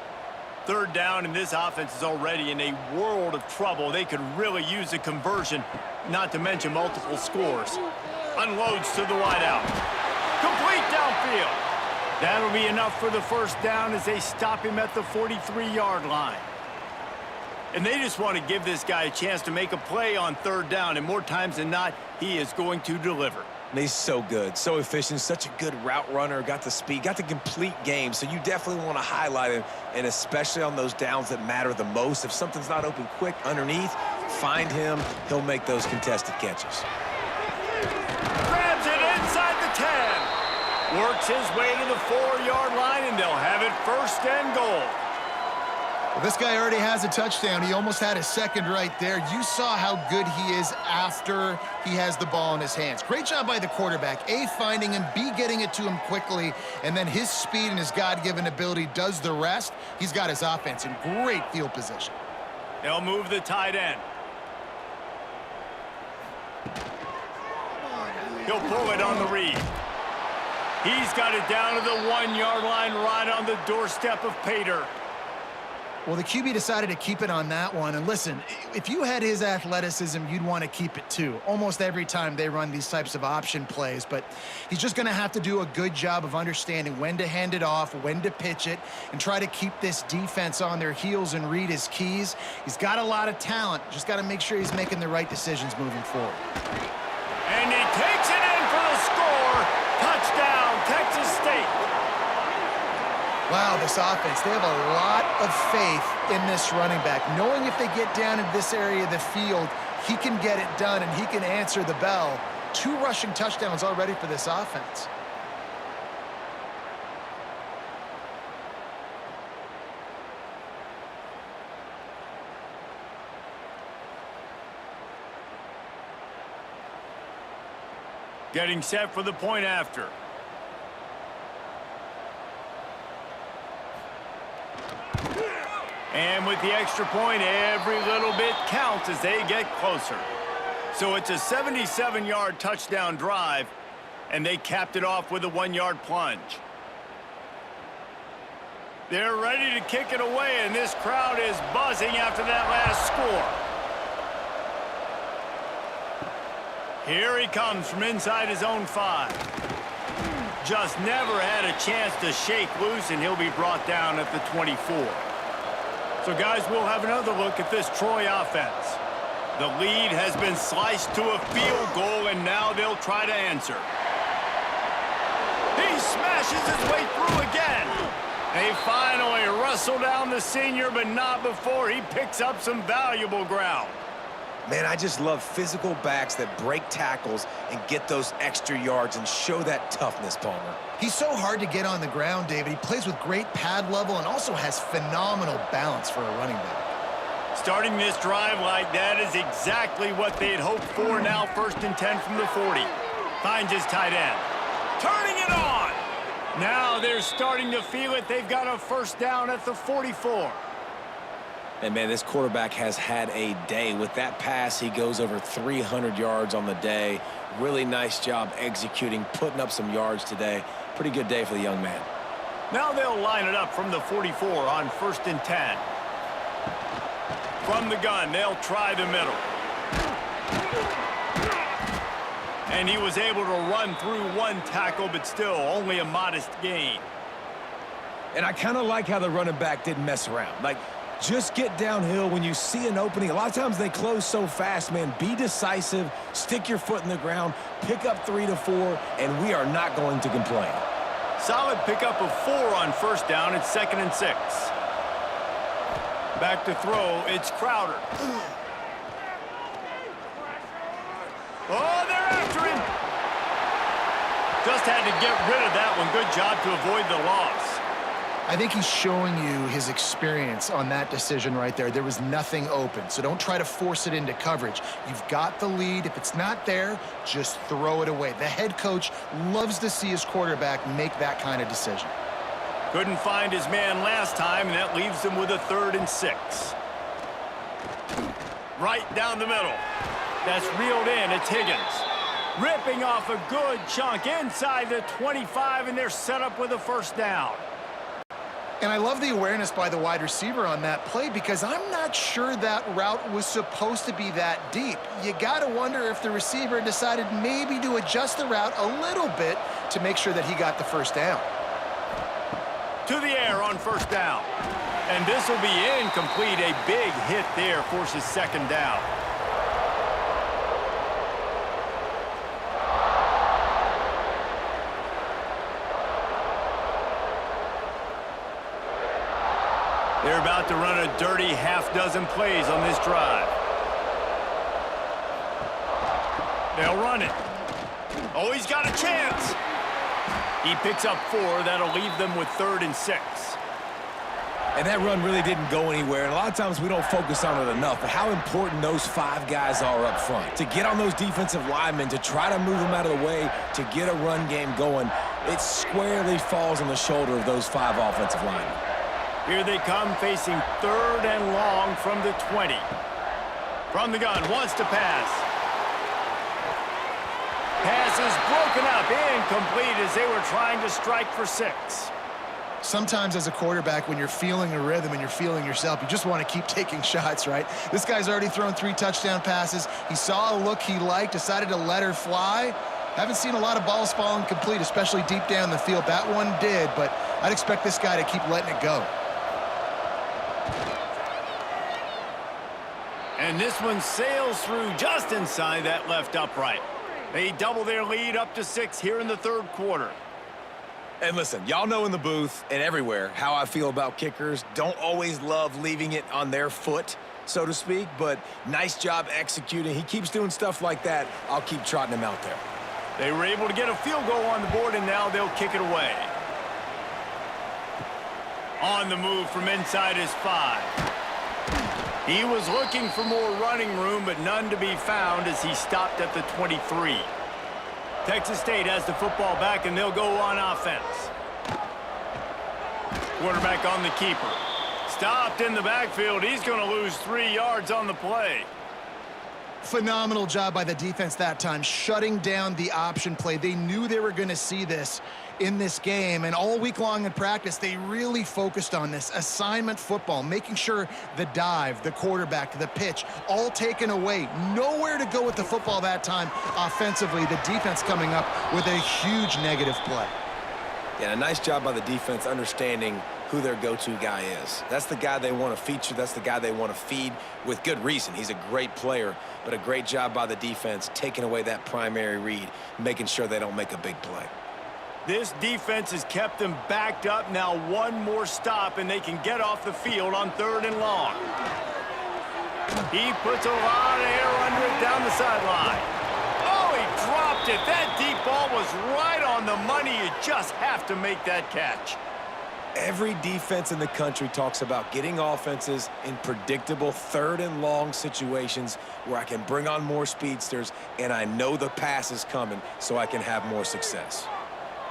S1: Third down, and this offense is already in a world of trouble. They could really use a conversion, not to mention multiple scores. Unloads to the wideout. Complete downfield. That'll be enough for the first down as they stop him at the 43-yard line. And they just want to give this guy a chance to make a play on third down, and more times than not, he is going to deliver.
S2: And he's so good, so efficient, such a good route runner, got the speed, got the complete game, so you definitely want to highlight him, and especially on those downs that matter the most. If something's not open quick underneath, find him. He'll make those contested catches.
S1: Grabs it inside the 10. Works his way to the 4-yard line, and they'll have it first and goal.
S3: Well, this guy already has a touchdown. He almost had a second right there. You saw how good he is after he has the ball in his hands. Great job by the quarterback. A, finding him, B, getting it to him quickly, and then his speed and his God-given ability does the rest. He's got his offense in great field position.
S1: They'll move the tight end. He'll pull it on the read. He's got it down to the 1-yard line right on the doorstep of Pater.
S3: Well, the QB decided to keep it on that one. And listen, if you had his athleticism, you'd want to keep it too. Almost every time they run these types of option plays. But he's just going to have to do a good job of understanding when to hand it off, when to pitch it, and try to keep this defense on their heels and read his keys. He's got a lot of talent. Just got to make sure he's making the right decisions moving forward.
S1: And he takes it in for the score. Touchdown, Texas State.
S3: Wow, this offense, they have a lot of faith in this running back. Knowing if they get down in this area of the field, he can get it done and he can answer the bell. 2 rushing touchdowns already for this offense.
S1: Getting set for the point after. And with the extra point, every little bit counts as they get closer. So it's a 77-yard touchdown drive, and they capped it off with a 1-yard plunge. They're ready to kick it away, and this crowd is buzzing after that last score. Here he comes from inside his own 5. Just never had a chance to shake loose, and he'll be brought down at the 24. So, guys, we'll have another look at this Troy offense. The lead has been sliced to a field goal, and now they'll try to answer. He smashes his way through again. They finally wrestle down the senior, but not before he picks up some valuable ground.
S2: Man, I just love physical backs that break tackles and get those extra yards and show that toughness, Palmer.
S3: He's so hard to get on the ground, David. He plays with great pad level and also has phenomenal balance for a running back.
S1: Starting this drive like that is exactly what they'd hoped for. Now 1st and 10 from the 40. Finds his tight end. Turning it on! Now they're starting to feel it. They've got a 1st down at the 44.
S2: And, man, this quarterback has had a day. With that pass, he goes over 300 yards on the day. Really nice job executing, putting up some yards today. Pretty good day for the young man.
S1: Now they'll line it up from the 44 on 1st and 10. From the gun, they'll try the middle. And he was able to run through 1 tackle, but still only a modest gain.
S2: And I kind of like how the running back didn't mess around. Like, just get downhill when you see an opening. A lot of times they close so fast, man. Be decisive, stick your foot in the ground, pick up 3 to 4, and we are not going to complain.
S1: Solid pickup of 4 on 1st down. It's 2nd and 6. Back to throw. It's Crowder. Oh, they're after him. Just had to get rid of that one. Good job to avoid the loss.
S3: I think he's showing you his experience on that decision right there. There was nothing open, so don't try to force it into coverage. You've got the lead. If it's not there, just throw it away. The head coach loves to see his quarterback make that kind of decision.
S1: Couldn't find his man last time, and that leaves him with a 3rd and 6. Right down the middle. That's reeled in. It's Higgins. Ripping off a good chunk inside the 25, and they're set up with a 1st down.
S3: And I love the awareness by the wide receiver on that play because I'm not sure that route was supposed to be that deep. You got to wonder if the receiver decided maybe to adjust the route a little bit to make sure that he got the 1st down.
S1: To the air on 1st down. And this will be incomplete. A big hit there forces 2nd down. They're about to run a dirty half-dozen plays on this drive. They'll run it. Oh, he's got a chance. He picks up 4. That'll leave them with 3rd and 6.
S2: And that run really didn't go anywhere. And a lot of times we don't focus on it enough, but how important those 5 guys are up front. To get on those defensive linemen, to try to move them out of the way, to get a run game going, it squarely falls on the shoulder of those 5 offensive linemen.
S1: Here they come, facing 3rd and long from the 20. From the gun, wants to pass. Pass is broken up, incomplete as they were trying to strike for 6.
S3: Sometimes as a quarterback, when you're feeling a rhythm and you're feeling yourself, you just want to keep taking shots, right? This guy's already thrown 3 touchdown passes. He saw a look he liked, decided to let her fly. Haven't seen a lot of balls falling complete, especially deep down the field. That one did, but I'd expect this guy to keep letting it go.
S1: And this one sails through just inside that left upright. They double their lead up to 6 here in the 3rd quarter.
S2: And listen, y'all know in the booth and everywhere how I feel about kickers. Don't always love leaving it on their foot, so to speak, but nice job executing. He keeps doing stuff like that. I'll keep trotting him out there.
S1: They were able to get a field goal on the board, and now they'll kick it away. On the move from inside his 5. He was looking for more running room, but none to be found as he stopped at the 23. Texas State has the football back, and they'll go on offense. Quarterback on the keeper. Stopped in the backfield. He's going to lose 3 yards on the play.
S3: Phenomenal job by the defense that time, shutting down the option play. They knew they were going to see this in this game, and all week long in practice, they really focused on this assignment football, making sure the dive, the quarterback, the pitch, all taken away. Nowhere to go with the football that time offensively. The defense coming up with a huge negative play.
S2: Yeah, a nice job by the defense understanding who their go-to guy is. That's the guy they want to feature. That's the guy they want to feed with good reason. He's a great player, but a great job by the defense taking away that primary read, making sure they don't make a big play.
S1: This defense has kept them backed up. Now one more stop, and they can get off the field on 3rd and long. He puts a lot of air under it down the sideline. Oh, he dropped it. That deep ball was right on the money. You just have to make that catch.
S2: Every defense in the country talks about getting offenses in predictable 3rd and long situations where I can bring on more speedsters and I know the pass is coming so I can have more success.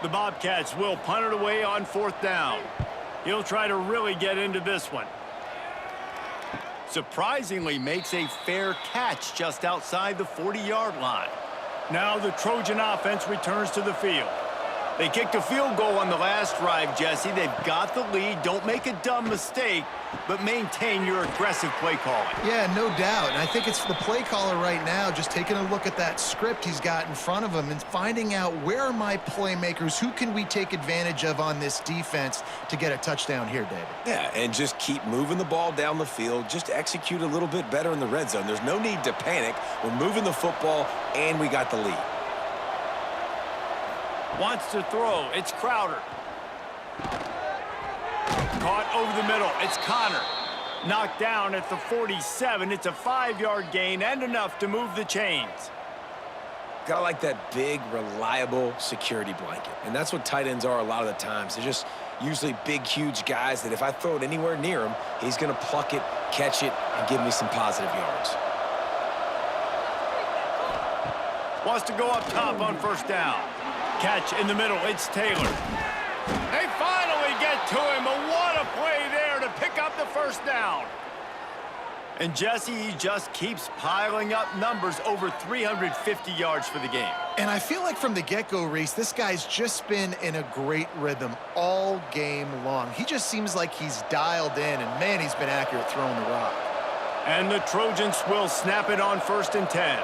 S1: The Bobcats will punt it away on 4th down. He'll try to really get into this one. Surprisingly makes a fair catch just outside the 40-yard line. Now the Trojan offense returns to the field. They kicked a field goal on the last drive, Jesse. They've got the lead. Don't make a dumb mistake, but maintain your aggressive play calling.
S3: Yeah, no doubt. And I think it's the play caller right now just taking a look at that script he's got in front of him and finding out where are my playmakers, who can we take advantage of on this defense to get a touchdown here, David.
S2: Yeah, and just keep moving the ball down the field. Just execute a little bit better in the red zone. There's no need to panic. We're moving the football, and we got the lead.
S1: Wants to throw. It's Crowder. Caught over the middle. It's Connor. Knocked down at the 47. It's a 5-yard gain and enough to move the chains.
S2: Gotta like that big, reliable security blanket. And that's what tight ends are a lot of the times. They're just usually big, huge guys that if I throw it anywhere near him, he's gonna pluck it, catch it, and give me some positive yards.
S1: Wants to go up top on 1st down. Catch in the middle. It's Taylor. They finally get to him, but what a play there to pick up the 1st down. And Jesse, he just keeps piling up numbers, over 350 yards for the game.
S3: And I feel like from the get-go, Reese, this guy's just been in a great rhythm all game long. He just seems like he's dialed in, and man, he's been accurate throwing the rock.
S1: And the Trojans will snap it on 1st and 10.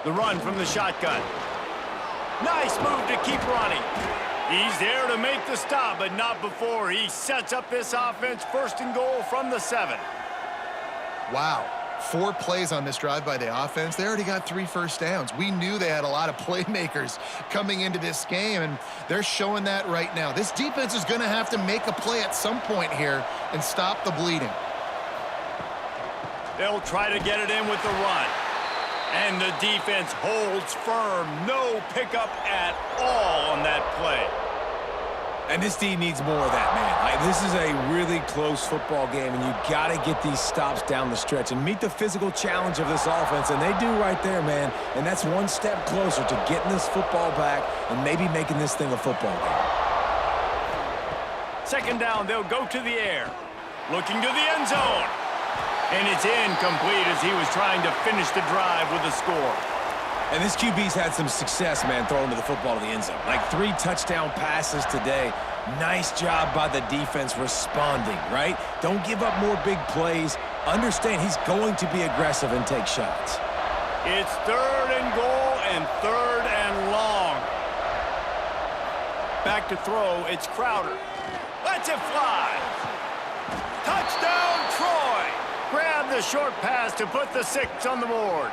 S1: The run from the shotgun. Nice move to keep running. He's there to make the stop, but not before he sets up this offense. 1st and goal from the 7.
S3: Wow. 4 plays on this drive by the offense. They already got 3 first downs. We knew they had a lot of playmakers coming into this game, and they're showing that right now. This defense is going to have to make a play at some point here and stop the bleeding.
S1: They'll try to get it in with the run. And the defense holds firm. No pickup at all on that play.
S2: And this D needs more of that, man. This is a really close football game, and you got to get these stops down the stretch and meet the physical challenge of this offense, and they do right there, man. And that's one step closer to getting this football back and maybe making this thing a football game.
S1: 2nd down, they'll go to the air. Looking to the end zone. And it's incomplete as he was trying to finish the drive with a score.
S2: And this QB's had some success, man, throwing to the football to the end zone. Like 3 touchdown passes today. Nice job by the defense responding, right? Don't give up more big plays. Understand he's going to be aggressive and take shots.
S1: It's 3rd and goal and 3rd and long. Back to throw, it's Crowder. Lets it fly. Touchdown, Troy. Grab the short pass to put the 6 on the board.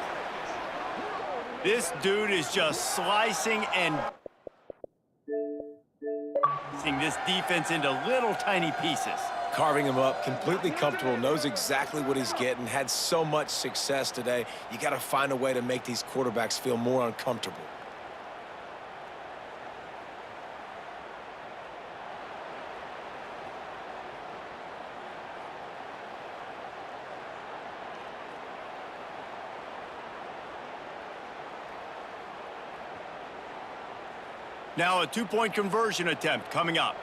S1: This dude is just slicing and this defense into little tiny pieces.
S2: Carving him up, completely comfortable, knows exactly what he's getting, had so much success today. You got to find a way to make these quarterbacks feel more uncomfortable.
S1: Now a 2-point conversion attempt coming up.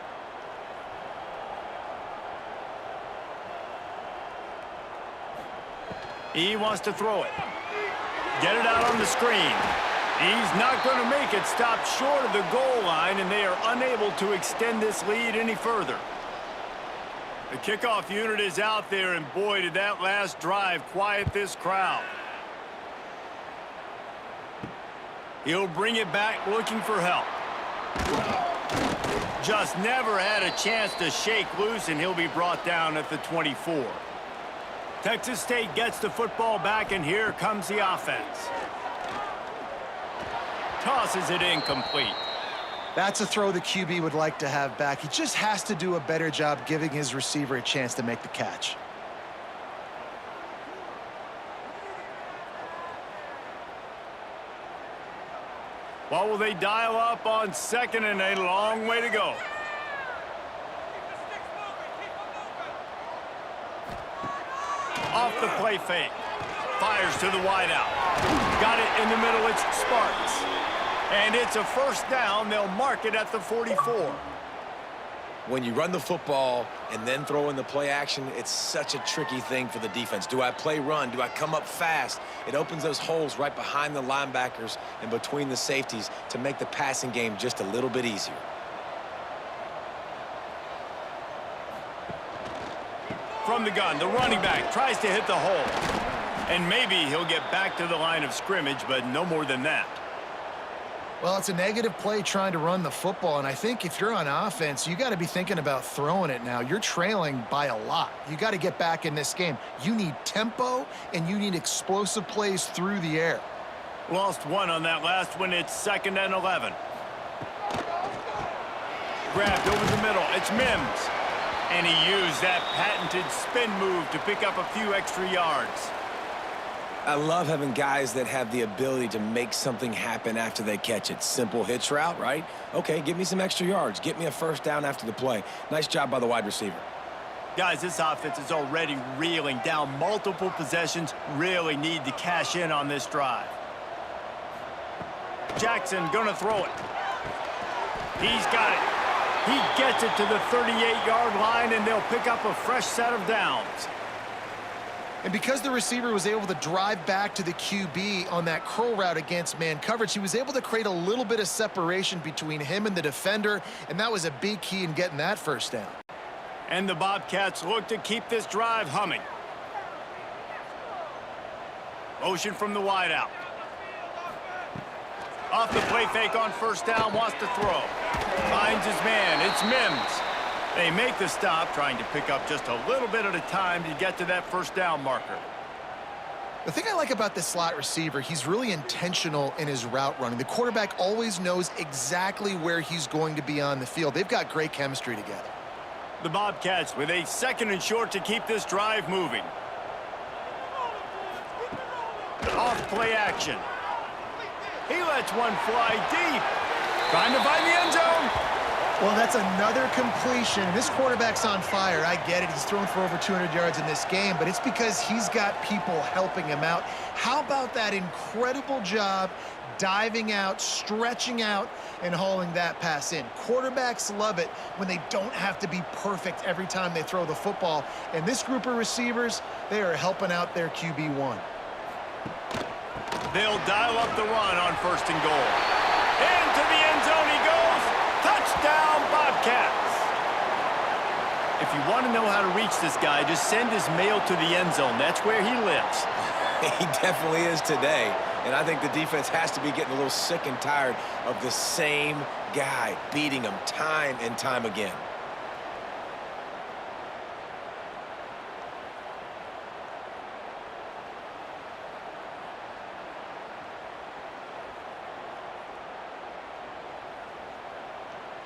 S1: He wants to throw it. Get it out on the screen. He's not going to make it. Stop short of the goal line, and they are unable to extend this lead any further. The kickoff unit is out there, and boy, did that last drive quiet this crowd. He'll bring it back looking for help. Just never had a chance to shake loose, and he'll be brought down at the 24. Texas State gets the football back, and here comes the offense. Tosses it incomplete.
S3: That's a throw the QB would like to have back. He just has to do a better job giving his receiver a chance to make the catch.
S1: What will they dial up on 2nd and a long way to go? Off the play fake. Fires to the wideout. Got it in the middle. It's Sparks. And it's a 1st down. They'll mark it at the 44.
S2: When you run the football and then throw in the play action, it's such a tricky thing for the defense. Do I play run? Do I come up fast? It opens those holes right behind the linebackers and between the safeties to make the passing game just a little bit easier.
S1: From the gun, the running back tries to hit the hole. And maybe he'll get back to the line of scrimmage, but no more than that.
S3: Well, it's a negative play trying to run the football, and I think if you're on offense, you got to be thinking about throwing it now. You're trailing by a lot. You got to get back in this game. You need tempo, and you need explosive plays through the air.
S1: Lost 1 on that last one. It's 2nd and 11. Grabbed over the middle. It's Mims. And he used that patented spin move to pick up a few extra yards.
S2: I love having guys that have the ability to make something happen after they catch it. Simple hitch route, right? Okay, give me some extra yards. Get me a 1st down after the play. Nice job by the wide receiver.
S1: Guys, this offense is already reeling down multiple possessions. Really need to cash in on this drive. Jackson gonna throw it. He's got it. He gets it to the 38-yard line, and they'll pick up a fresh set of downs.
S3: And because the receiver was able to drive back to the QB on that curl route against man coverage, he was able to create a little bit of separation between him and the defender, and that was a big key in getting that 1st down.
S1: And the Bobcats look to keep this drive humming. Motion from the wideout. Off the play fake on 1st down, wants to throw. Finds his man, it's Mims. They make the stop, trying to pick up just a little bit at a time to get to that 1st down marker.
S3: The thing I like about this slot receiver, he's really intentional in his route running. The quarterback always knows exactly where he's going to be on the field. They've got great chemistry together.
S1: The Bobcats with a 2nd and short to keep this drive moving. Off play action. He lets one fly deep. Trying to find the end zone.
S3: Well, that's another completion. This quarterback's on fire. I get it. He's thrown for over 200 yards in this game, but it's because he's got people helping him out. How about that incredible job diving out, stretching out, and hauling that pass in? Quarterbacks love it when they don't have to be perfect every time they throw the football. And this group of receivers, they are helping out their QB1.
S1: They'll dial up the run on 1st and goal. Into the end zone he goes. Touchdown, Bobcats. If you want to know how to reach this guy, just send his mail to the end zone. That's where he lives.
S2: He definitely is today. And I think the defense has to be getting a little sick and tired of the same guy beating them time and time again.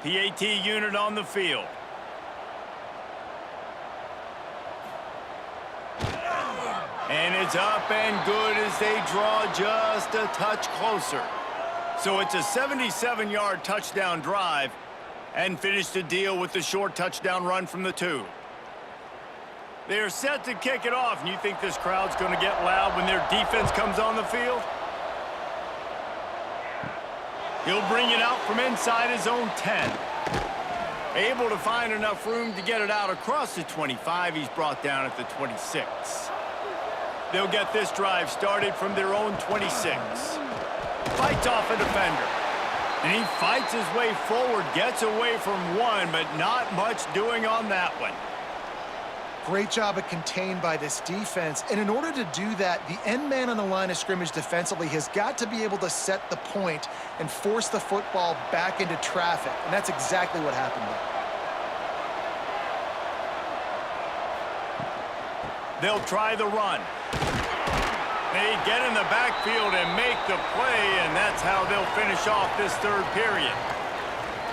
S1: PAT unit on the field. And it's up and good as they draw just a touch closer. So it's a 77-yard touchdown drive and finish the deal with the short touchdown run from the 2. They're set to kick it off, and you think this crowd's going to get loud when their defense comes on the field? He'll bring it out from inside his own 10. Able to find enough room to get it out across the 25. He's brought down at the 26. They'll get this drive started from their own 26. Fights off a defender. And he fights his way forward, gets away from one, but not much doing on that one.
S3: Great job of contained by this defense. And in order to do that, the end man on the line of scrimmage defensively has got to be able to set the point and force the football back into traffic. And that's exactly what happened there.
S1: They'll try the run. They get in the backfield and make the play, and that's how they'll finish off this 3rd period.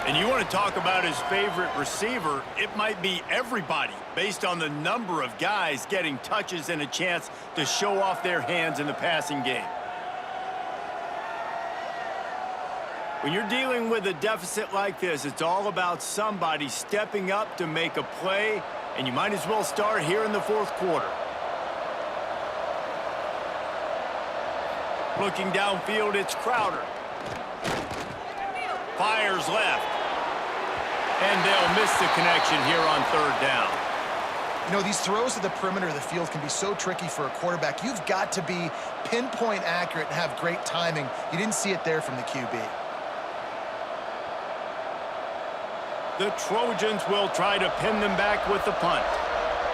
S1: And you want to talk about his favorite receiver, it might be everybody based on the number of guys getting touches and a chance to show off their hands in the passing game. When you're dealing with a deficit like this, it's all about somebody stepping up to make a play, and you might as well start here in the 4th quarter. Looking downfield, it's Crowder. Fires left. And they'll miss the connection here on 3rd down.
S3: You know, these throws to the perimeter of the field can be so tricky for a quarterback. You've got to be pinpoint accurate and have great timing. You didn't see it there from the QB.
S1: The Trojans will try to pin them back with the punt.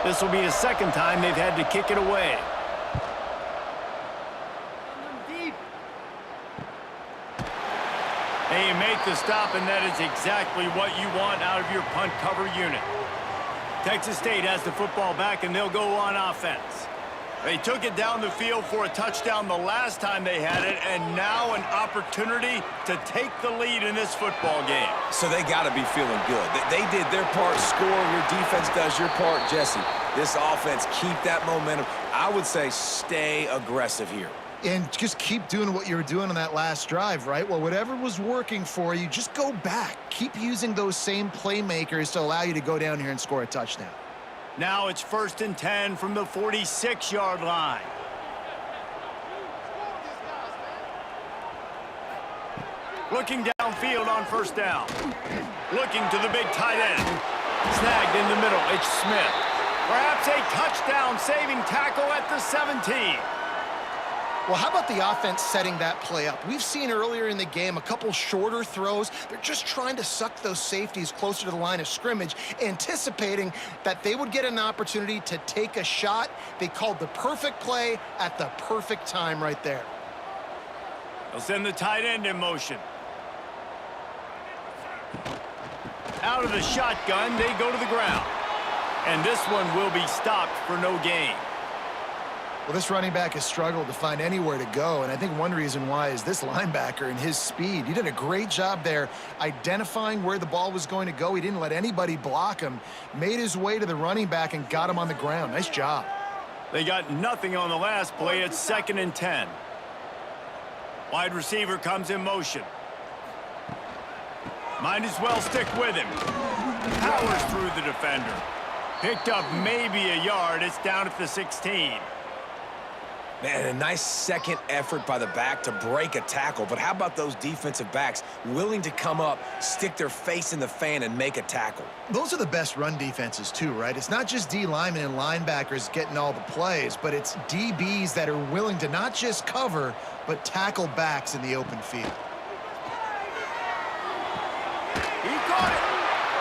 S1: This will be the 2nd time they've had to kick it away. They make the stop, and that is exactly what you want out of your punt cover unit. Texas State has the football back, and they'll go on offense. They took it down the field for a touchdown the last time they had it, and now an opportunity to take the lead in this football game.
S2: So they got to be feeling good. They did their part, score. Your defense does your part, Jesse. This offense, keep that momentum. I would say stay aggressive here.
S3: And just keep doing what you were doing on that last drive, right? Well, whatever was working for you, just go back. Keep using those same playmakers to allow you to go down here and score a touchdown.
S1: Now it's 1st and 10 from the 46-yard line. Looking downfield on 1st down. Looking to the big tight end. Snagged in the middle, it's Smith. Perhaps a touchdown-saving tackle at the 17.
S3: Well, how about the offense setting that play up? We've seen earlier in the game a couple shorter throws. They're just trying to suck those safeties closer to the line of scrimmage, anticipating that they would get an opportunity to take a shot. They called the perfect play at the perfect time right there.
S1: They'll send the tight end in motion. Out of the shotgun, they go to the ground. And this one will be stopped for no gain.
S3: Well, this running back has struggled to find anywhere to go, and I think one reason why is this linebacker and his speed. He did a great job there identifying where the ball was going to go. He didn't let anybody block him, made his way to the running back and got him on the ground. Nice job.
S1: They got nothing on the last play. It's 2nd and 10. Wide receiver comes in motion. Might as well stick with him. Powers through the defender. Picked up maybe a yard. It's down at the 16.
S2: Man, a nice second effort by the back to break a tackle. But how about those defensive backs willing to come up, stick their face in the fan, and make a tackle?
S3: Those are the best run defenses too, right? It's not just D linemen and linebackers getting all the plays, but it's DBs that are willing to not just cover, but tackle backs in the open field.
S1: He caught it.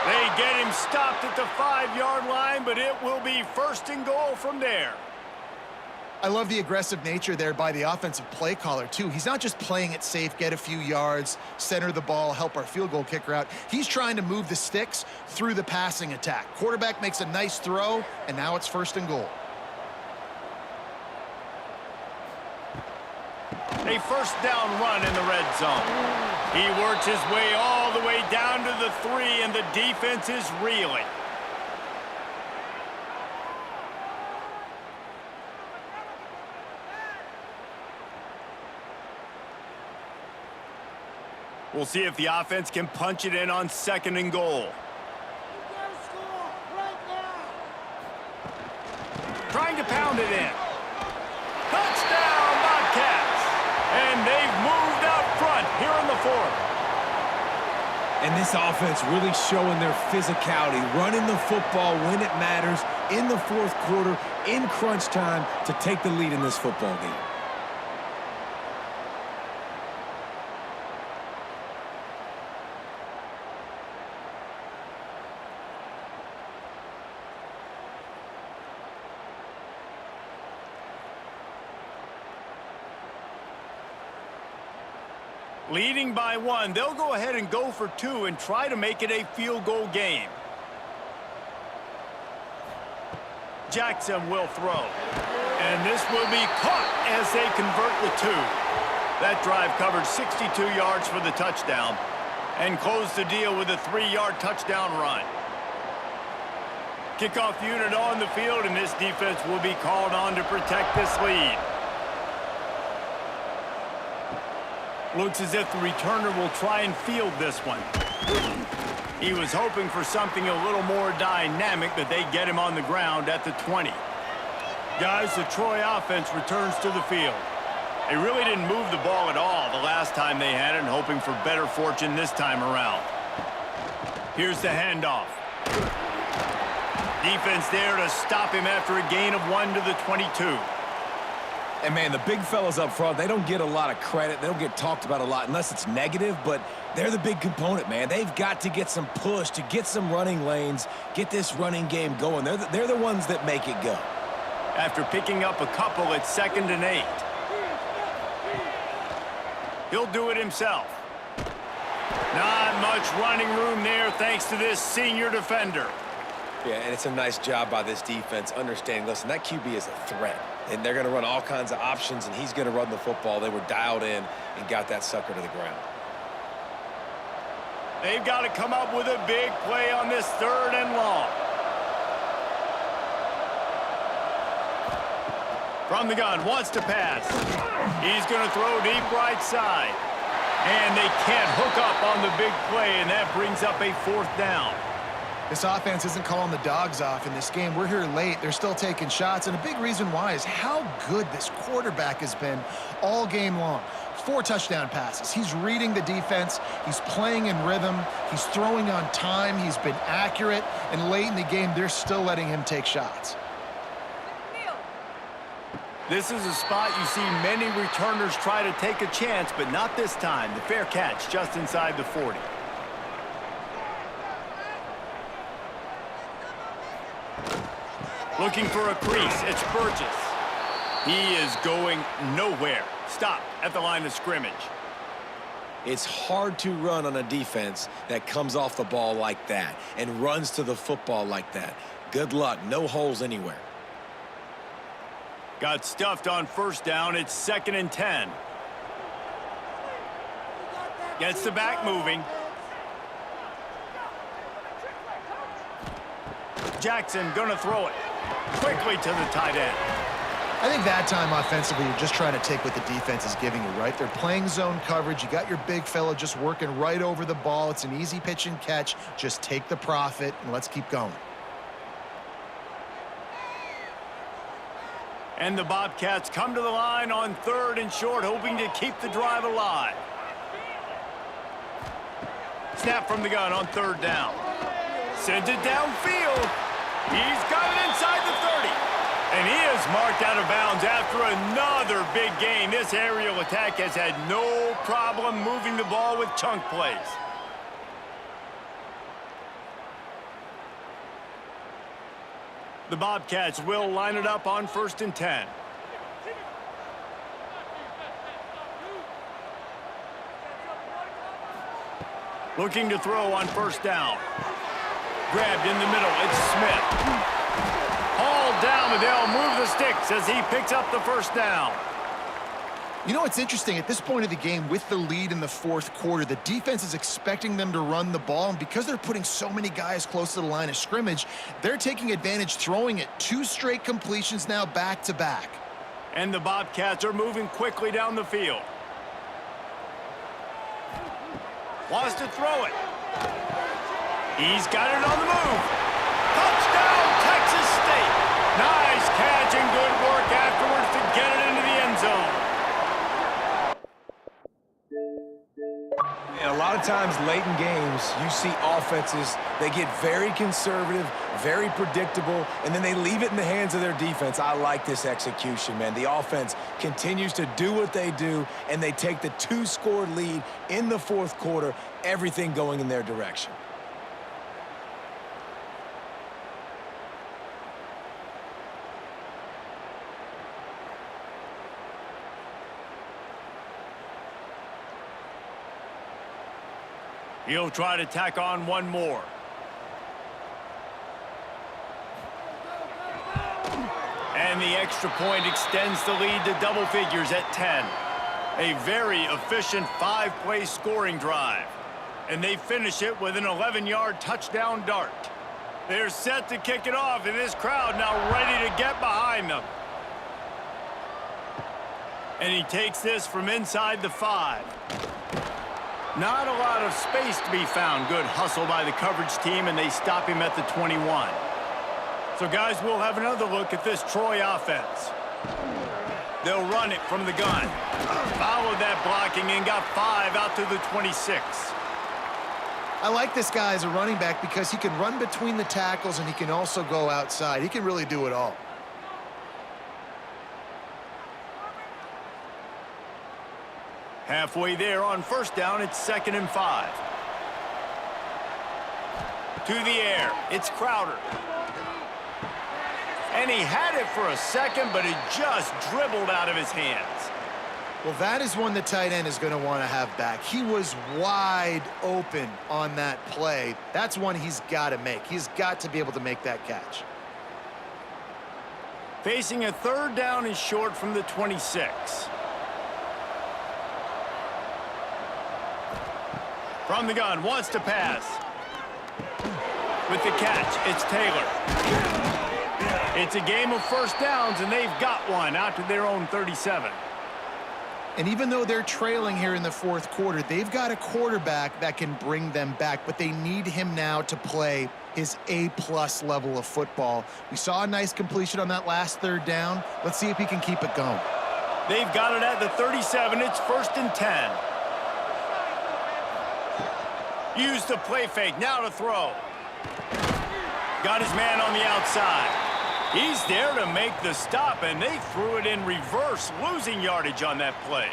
S1: They get him stopped at the 5-yard line, but it will be 1st and goal from there.
S3: I love the aggressive nature there by the offensive play caller, too. He's not just playing it safe, get a few yards, center the ball, help our field goal kicker out. He's trying to move the sticks through the passing attack. Quarterback makes a nice throw, and now it's 1st and goal.
S1: A 1st down run in the red zone. He works his way all the way down to the 3, and the defense is reeling. We'll see if the offense can punch it in on 2nd and goal. Trying to pound it in. Touchdown, Bobcats! And they've moved out front here in the 4th.
S2: And this offense really showing their physicality, running the football when it matters, in the 4th quarter, in crunch time, to take the lead in this football game.
S1: Leading by 1, they'll go ahead and go for 2 and try to make it a field goal game. Jackson will throw. And this will be caught as they convert the 2. That drive covered 62 yards for the touchdown and closed the deal with a 3-yard touchdown run. Kickoff unit on the field, and this defense will be called on to protect this lead. Looks as if the returner will try and field this one. He was hoping for something a little more dynamic, but they get him on the ground at the 20. Guys, the Troy offense returns to the field. They really didn't move the ball at all the last time they had it, and hoping for better fortune this time around. Here's the handoff. Defense there to stop him after a gain of 1 to the 22.
S2: And, man, the big fellas up front, they don't get a lot of credit. They don't get talked about a lot unless it's negative, but they're the big component, man. They've got to get some push, to get some running lanes, get this running game going. They're the ones that make it go.
S1: After picking up a couple at 2nd and 8. He'll do it himself. Not much running room there thanks to this senior defender.
S2: Yeah, and it's a nice job by this defense understanding, listen, that QB is a threat. And they're going to run all kinds of options, and he's going to run the football. They were dialed in and got that sucker to the ground.
S1: They've got to come up with a big play on this 3rd and long. From the gun, wants to pass. He's going to throw deep right side. And they can't hook up on the big play, and that brings up a 4th down.
S3: This offense isn't calling the dogs off in this game. We're here late. They're still taking shots, and a big reason why is how good this quarterback has been all game long. 4 touchdown passes. He's reading the defense. He's playing in rhythm. He's throwing on time. He's been accurate, and late in the game, they're still letting him take shots.
S1: This is a spot you see many returners try to take a chance, but not this time. The fair catch just inside the 40. Looking for a crease, it's Burgess. He is going nowhere. Stop at the line of scrimmage.
S2: It's hard to run on a defense that comes off the ball like that and runs to the football like that. Good luck, no holes anywhere.
S1: Got stuffed on 1st down, it's 2nd and 10. Gets the back moving. Jackson gonna throw it quickly to the tight end.
S3: I think that time offensively, you're just trying to take what the defense is giving you, right? They're playing zone coverage. You got your big fella just working right over the ball. It's an easy pitch and catch. Just take the profit, and let's keep going.
S1: And the Bobcats come to the line on 3rd and short, hoping to keep the drive alive. Snap from the gun on 3rd down. Sends it downfield. He's got it inside the 30. And he is marked out of bounds after another big gain. This aerial attack has had no problem moving the ball with chunk plays. The Bobcats will line it up on 1st and 10. Looking to throw on 1st down. Grabbed in the middle. It's Smith. Hauled down, but they'll move the sticks as he picks up the 1st down.
S3: You know, it's interesting. At this point of the game, with the lead in the 4th quarter, the defense is expecting them to run the ball, and because they're putting so many guys close to the line of scrimmage, they're taking advantage, throwing it 2 straight completions now back-to-back.
S1: And the Bobcats are moving quickly down the field. Wants to throw it. He's got it on the move. Touchdown, Texas State. Nice catch and good work afterwards to get it into the end zone.
S2: And a lot of times late in games, you see offenses, they get very conservative, very predictable, and then they leave it in the hands of their defense. I like this execution, man. The offense continues to do what they do, and they take the 2-score lead in the 4th quarter, everything going in their direction.
S1: He'll try to tack on one more. And the extra point extends the lead to double figures at 10. A very efficient 5-play scoring drive. And they finish it with an 11-yard touchdown dart. They're set to kick it off, and this crowd now ready to get behind them. And he takes this from inside the 5. Not a lot of space to be found. Good hustle by the coverage team, and they stop him at the 21. So, guys, we'll have another look at this Troy offense. They'll run it from the gun. Followed that blocking and got 5 out to the 26.
S3: I like this guy as a running back because he can run between the tackles and he can also go outside. He can really do it all.
S1: Halfway there on 1st down, it's 2nd and 5. To the air, it's Crowder. And he had it for a second, but it just dribbled out of his hands.
S3: Well, that is one the tight end is going to want to have back. He was wide open on that play. That's one he's got to make. He's got to be able to make that catch.
S1: Facing a 3rd down and short from the 26. From the gun, wants to pass. With the catch, it's Taylor. It's a game of 1st downs, and they've got one out to their own 37.
S3: And even though they're trailing here in the 4th quarter, they've got a quarterback that can bring them back, but they need him now to play his A-plus level of football. We saw a nice completion on that last 3rd down. Let's see if he can keep it going.
S1: They've got it at the 37. It's 1st and 10. Used the play fake, now to throw. Got his man on the outside. He's there to make the stop, and they threw it in reverse, losing yardage on that play.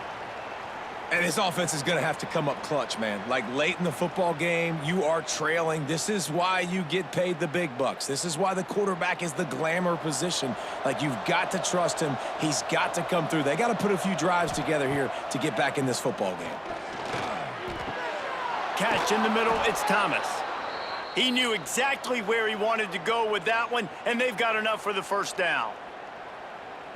S2: And this offense is going to have to come up clutch, man. Like late in the football game, you are trailing. This is why you get paid the big bucks. This is why the quarterback is the glamour position. Like, you've got to trust him. He's got to come through. They got to put a few drives together here to get back in this football game.
S1: Catch in the middle, it's Thomas. He knew exactly where he wanted to go with that one, and they've got enough for the 1st down.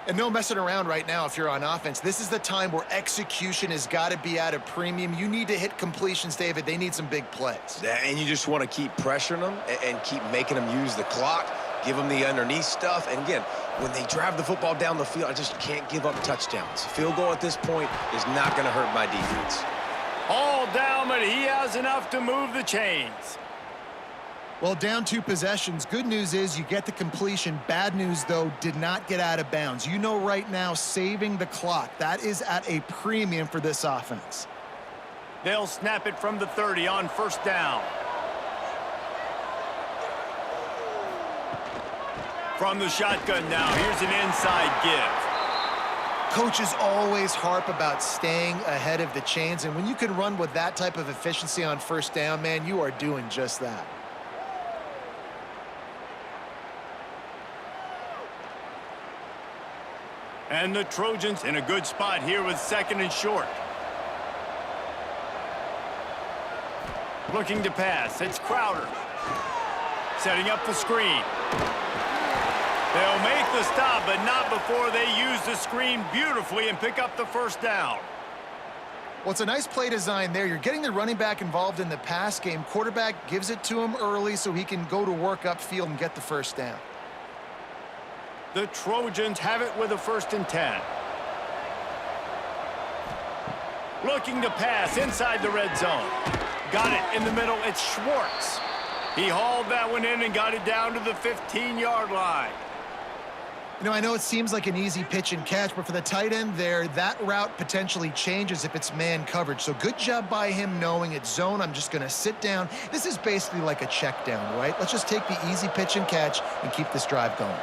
S3: And no messing around right now if you're on offense. This is the time where execution has got to be at a premium. You need to hit completions, David. They need some big plays.
S2: Yeah, and you just want to keep pressuring them and keep making them use the clock, give them the underneath stuff. And again, when they drive the football down the field, I just can't give up touchdowns. Field goal at this point is not going to hurt my defense.
S1: All down, but he has enough to move the chains.
S3: Well, down 2 possessions. Good news is you get the completion. Bad news, though, did not get out of bounds. You know right now, saving the clock, that is at a premium for this offense.
S1: They'll snap it from the 30 on first down. From the shotgun now, here's an inside give.
S3: Coaches always harp about staying ahead of the chains, and when you can run with that type of efficiency on first down, man, you are doing just that.
S1: And the Trojans in a good spot here with 2nd and short. Looking to pass, it's Crowder. Setting up the screen. They'll make the stop, but not before they use the screen beautifully and pick up the first down.
S3: Well, it's a nice play design there. You're getting the running back involved in the pass game. Quarterback gives it to him early so he can go to work upfield and get the first down.
S1: The Trojans have it with a 1st and 10. Looking to pass inside the red zone. Got it in the middle. It's Schwartz. He hauled that one in and got it down to the 15-yard line.
S3: You know, I know it seems like an easy pitch and catch, but for the tight end there, that route potentially changes if it's man coverage. So good job by him knowing it's zone. I'm just going to sit down. This is basically like a check down, right? Let's just take the easy pitch and catch and keep this drive going.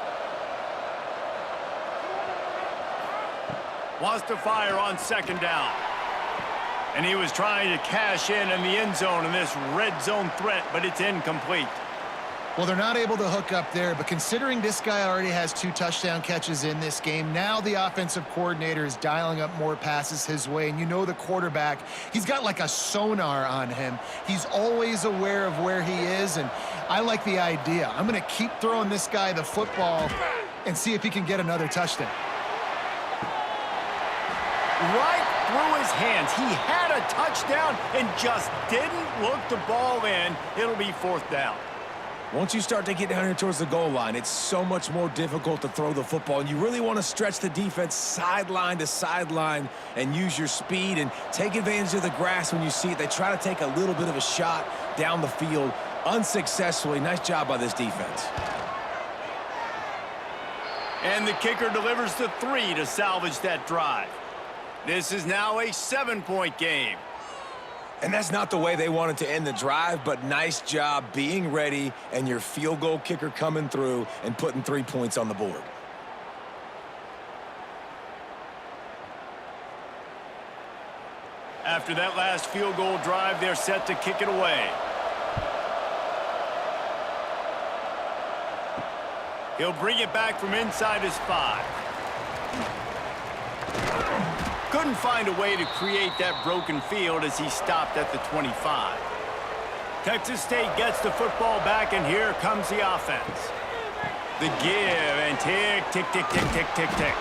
S1: Wants to fire on 2nd down. And he was trying to cash in the end zone in this red zone threat, but it's incomplete.
S3: Well, they're not able to hook up there, but considering this guy already has 2 touchdown catches in this game, now the offensive coordinator is dialing up more passes his way, and you know the quarterback, he's got like a sonar on him. He's always aware of where he is, and I like the idea. I'm going to keep throwing this guy the football and see if he can get another touchdown.
S1: Right through his hands. He had a touchdown and just didn't look the ball in. It'll be 4th down.
S2: Once you start to get down here towards the goal line, it's so much more difficult to throw the football, and you really want to stretch the defense sideline to sideline and use your speed and take advantage of the grass when you see it. They try to take a little bit of a shot down the field unsuccessfully. Nice job by this defense.
S1: And the kicker delivers the 3 to salvage that drive. This is now a 7-point game.
S2: And that's not the way they wanted to end the drive, but nice job being ready and your field goal kicker coming through and putting 3 points on the board.
S1: After that last field goal drive, they're set to kick it away. He'll bring it back from inside his 5. Couldn't find a way to create that broken field as he stopped at the 25. Texas State gets the football back, and here comes the offense. The give, and tick, tick, tick, tick, tick, tick, tick.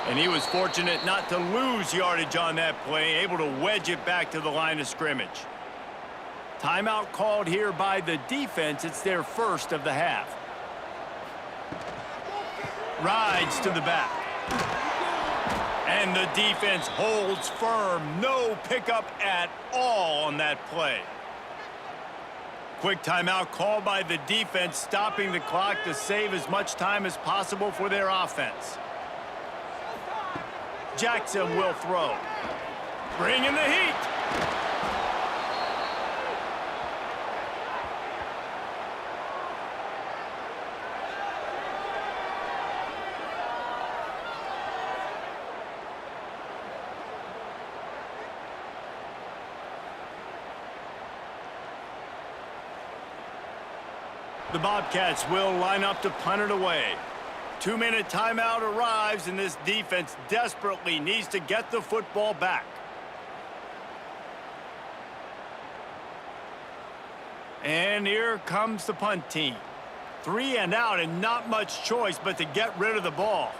S1: And he was fortunate not to lose yardage on that play, able to wedge it back to the line of scrimmage. Timeout called here by the defense. It's their 1st of the half. Rides to the back. And the defense holds firm. No pickup at all on that play. Quick timeout called by the defense, stopping the clock to save as much time as possible for their offense. Jackson will throw. Bringing the heat. The Bobcats will line up to punt it away. 2-minute timeout arrives, and this defense desperately needs to get the football back. And here comes the punt team. 3 and out, and not much choice but to get rid of the ball.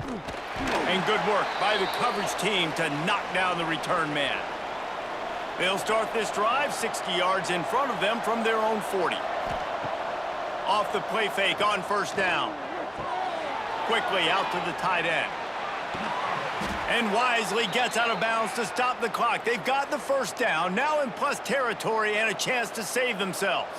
S1: And good work by the coverage team to knock down the return man. They'll start this drive 60 yards in front of them from their own 40. Off the play fake on first down. Quickly out to the tight end. And wisely gets out of bounds to stop the clock. They've got the first down, now in plus territory and a chance to save themselves.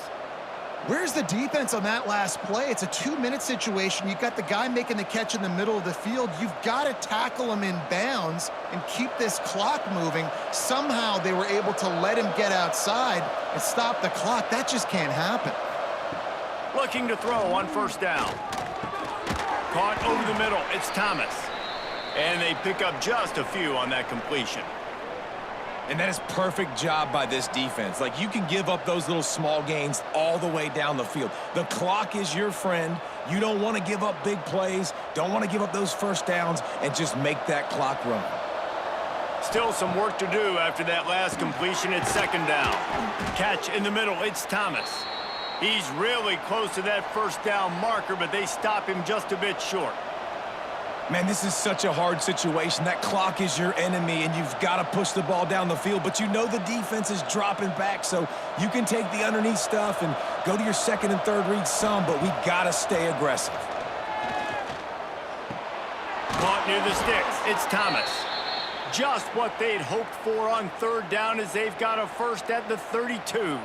S3: Where's the defense on that last play? It's a 2-minute situation. You've got the guy making the catch in the middle of the field. You've got to tackle him in bounds and keep this clock moving. Somehow they were able to let him get outside and stop the clock. That just can't happen.
S1: Looking to throw on first down. Caught over the middle. It's Thomas. And they pick up just a few on that completion.
S2: And that is perfect job by this defense. Like, you can give up those little small gains all the way down the field. The clock is your friend. You don't want to give up big plays, don't want to give up those first downs, and just make that clock run.
S1: Still some work to do after that last completion. It's second down. Catch in the middle. It's Thomas. He's really close to that first down marker, but they stop him just a bit short.
S2: Man, this is such a hard situation. That clock is your enemy, and you've got to push the ball down the field. But you know the defense is dropping back, so you can take the underneath stuff and go to your second and third read some, but we got to stay aggressive.
S1: Caught near the sticks. It's Thomas. Just what they'd hoped for on third down as they've got a first at the 32.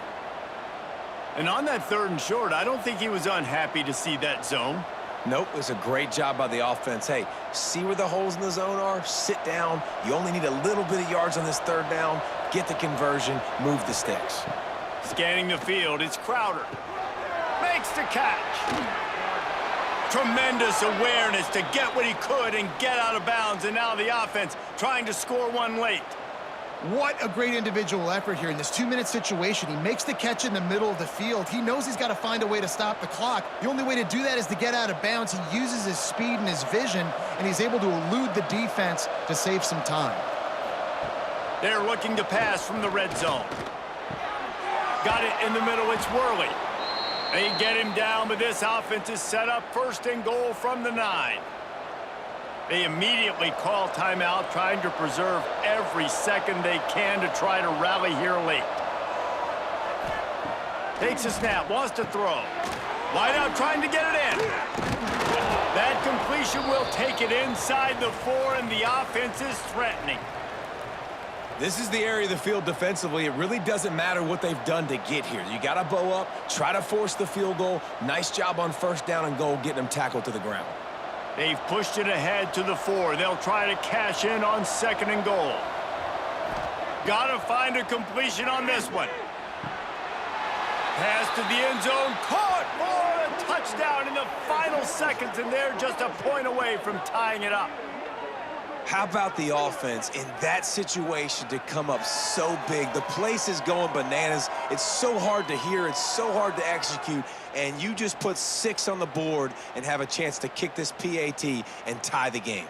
S1: And on that third and short, I don't think he was unhappy to see that zone.
S2: Nope, it was a great job by the offense. Hey, see where the holes in the zone are? Sit down. You only need a little bit of yards on this third down. Get the conversion. Move the sticks.
S1: Scanning the field, it's Crowder. Makes the catch. Tremendous awareness to get what he could and get out of bounds. And now the offense trying to score one late.
S3: What a great individual effort here in this 2-minute situation. He makes the catch in the middle of the field. He knows he's got to find a way to stop the clock. The only way to do that is to get out of bounds. He uses his speed and his vision, and he's able to elude the defense to save some time.
S1: They're looking to pass from the red zone. Got it in the middle. It's Worley. They get him down, but this offense is set up first and goal from the 9. They immediately call timeout, trying to preserve every second they can to try to rally here late. Takes a snap, wants to throw. Wide out, trying to get it in. That completion will take it inside the 4, and the offense is threatening.
S2: This is the area of the field defensively. It really doesn't matter what they've done to get here. You got to bow up, try to force the field goal. Nice job on first down and goal, getting them tackled to the ground.
S1: They've pushed it ahead to the 4. They'll try to cash in on second and goal. Got to find a completion on this one. Pass to the end zone. Caught for a touchdown in the final seconds, and they're just a point away from tying it up.
S2: How about the offense in that situation to come up so big? The place is going bananas. It's so hard to hear. It's so hard to execute. And you just put 6 on the board and have a chance to kick this PAT and tie the game.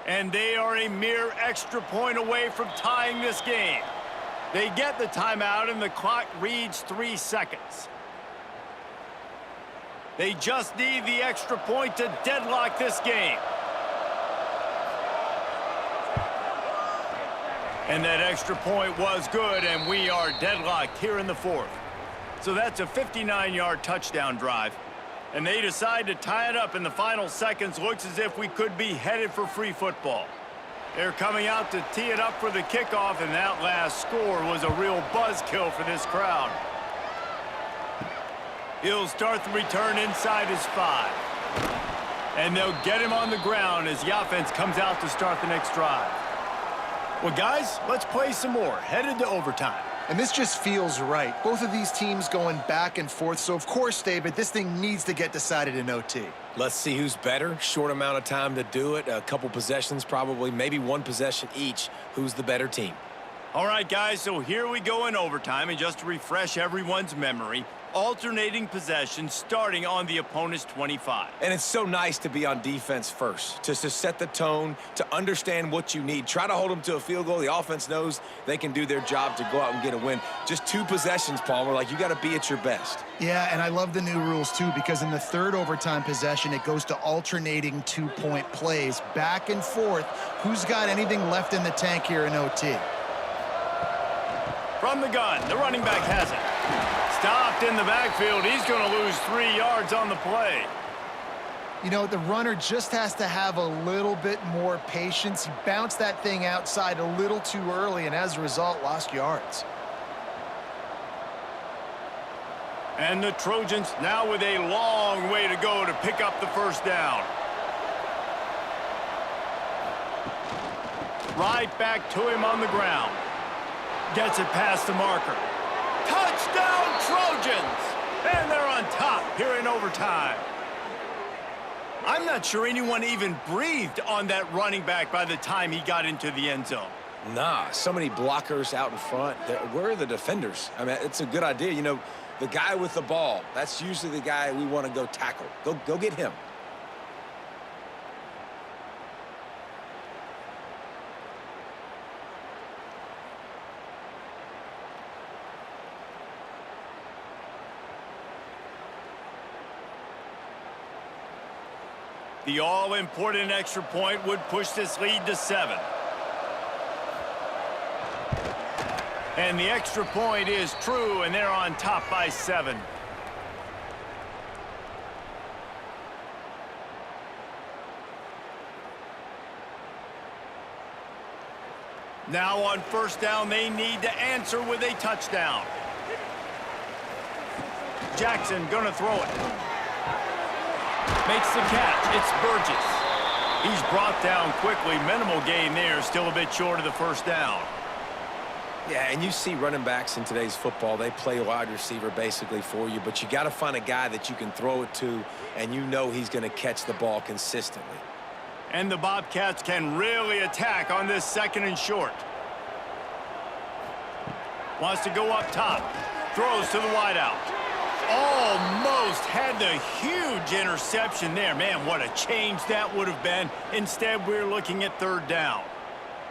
S1: And they are a mere extra point away from tying this game. They get the timeout, and the clock reads 3 seconds. They just need the extra point to deadlock this game. And that extra point was good, and we are deadlocked here in the 4th. So that's a 59-yard touchdown drive. And they decide to tie it up in the final seconds. Looks as if we could be headed for free football. They're coming out to tee it up for the kickoff, and that last score was a real buzzkill for this crowd. He'll start the return inside his 5. And they'll get him on the ground as the offense comes out to start the next drive. Well, guys, let's play some more. Headed to overtime.
S3: And this just feels right. Both of these teams going back and forth. So, of course, David, this thing needs to get decided in OT.
S2: Let's see who's better. Short amount of time to do it. A couple possessions probably, maybe 1 possession each. Who's the better team?
S1: All right, guys, so here we go in overtime. And just to refresh everyone's memory, alternating possession starting on the opponent's 25.
S2: And it's so nice to be on defense first, to set the tone, to understand what you need. Try to hold them to a field goal. The offense knows they can do their job to go out and get a win. Just 2 possessions, Palmer. Like, you got to be at your best.
S3: Yeah, and I love the new rules, too, because in the third overtime possession, it goes to alternating 2-point plays, back and forth. Who's got anything left in the tank here in OT?
S1: From the gun, the running back has it. Stopped in the backfield. He's going to lose 3 yards on the play.
S3: You know, the runner just has to have a little bit more patience. He bounced that thing outside a little too early, and as a result, lost yards.
S1: And the Trojans now with a long way to go to pick up the first down. Right back to him on the ground. Gets it past the marker. Touchdown, Trojans! And they're on top here in overtime. I'm not sure anyone even breathed on that running back by the time he got into the end zone.
S2: Nah, so many blockers out in front. Where are the defenders? I mean, it's a good idea. You know, the guy with the ball, that's usually the guy we want to go tackle. Go get him.
S1: The all-important extra point would push this lead to 7. And the extra point is true, and they're on top by 7. Now on first down, they need to answer with a touchdown. Jackson gonna throw it. Makes the catch. It's Burgess. He's brought down quickly. Minimal gain there. Still a bit short of the first down.
S2: Yeah, and you see running backs in today's football, they play wide receiver basically for you, but you got to find a guy that you can throw it to, and you know he's going to catch the ball consistently.
S1: And the Bobcats can really attack on this 2nd and short. Wants to go up top. Throws to the wideout. Almost had the huge interception there. Man, what a change that would have been. Instead, we're looking at 3rd down.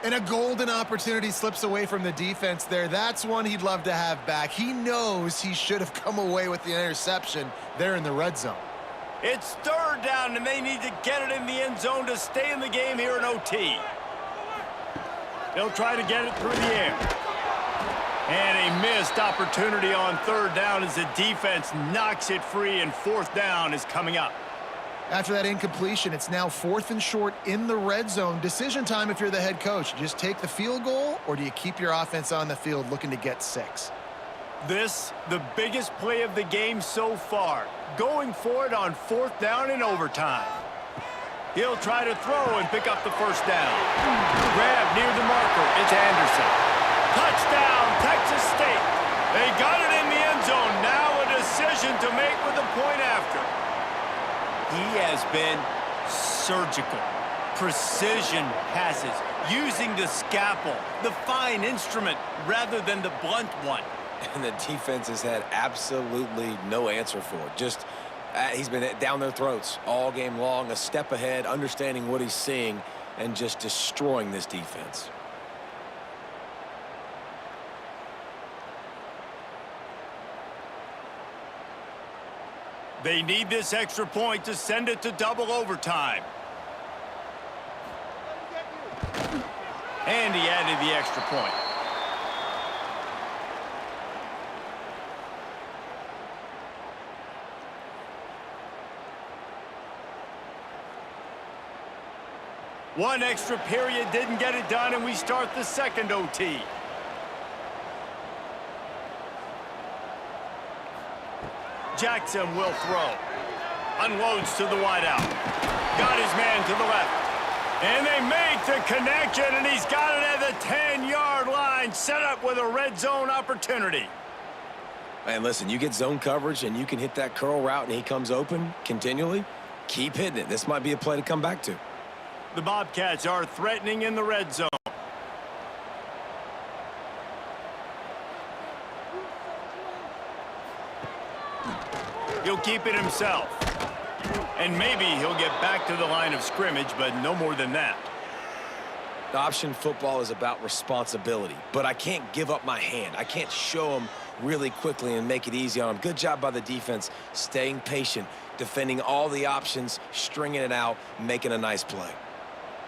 S3: And a golden opportunity slips away from the defense there. That's one he'd love to have back. He knows he should have come away with the interception there in the red zone.
S1: It's 3rd down, and they need to get it in the end zone to stay in the game here in OT. They'll try to get it through the air. And a missed opportunity on 3rd down as the defense knocks it free, and 4th down is coming up.
S3: After that incompletion, it's now 4th and short in the red zone. Decision time if you're the head coach. Just take the field goal, or do you keep your offense on the field looking to get 6?
S1: This, the biggest play of the game so far. Going for it on 4th down in overtime. He'll try to throw and pick up the first down. Grab near the marker. It's Anderson. Touchdown, Texas State. They got it in the end zone. Now a decision to make with the point after. He has been surgical. Precision passes. Using the scalpel, the fine instrument, rather than the blunt one.
S2: And the defense has had absolutely no answer for it. Just, he's been down their throats all game long, a step ahead, understanding what he's seeing, and just destroying this defense.
S1: They need this extra point to send it to double overtime. And he added the extra point. One extra period didn't get it done, and we start the 2nd OT. Jackson will throw. Unloads to the wideout. Got his man to the left. And they make the connection, and he's got it at the 10-yard line, set up with a red zone opportunity.
S2: And listen, you get zone coverage, and you can hit that curl route, and he comes open continually. Keep hitting it. This might be a play to come back to.
S1: The Bobcats are threatening in the red zone. keep it himself. And maybe he'll get back to the line of scrimmage, but no more than that.
S2: Option football is about responsibility, but I can't give up my hand. I can't show them really quickly and make it easy on them. Good job by the defense, staying patient, defending all the options, stringing it out, making a nice play.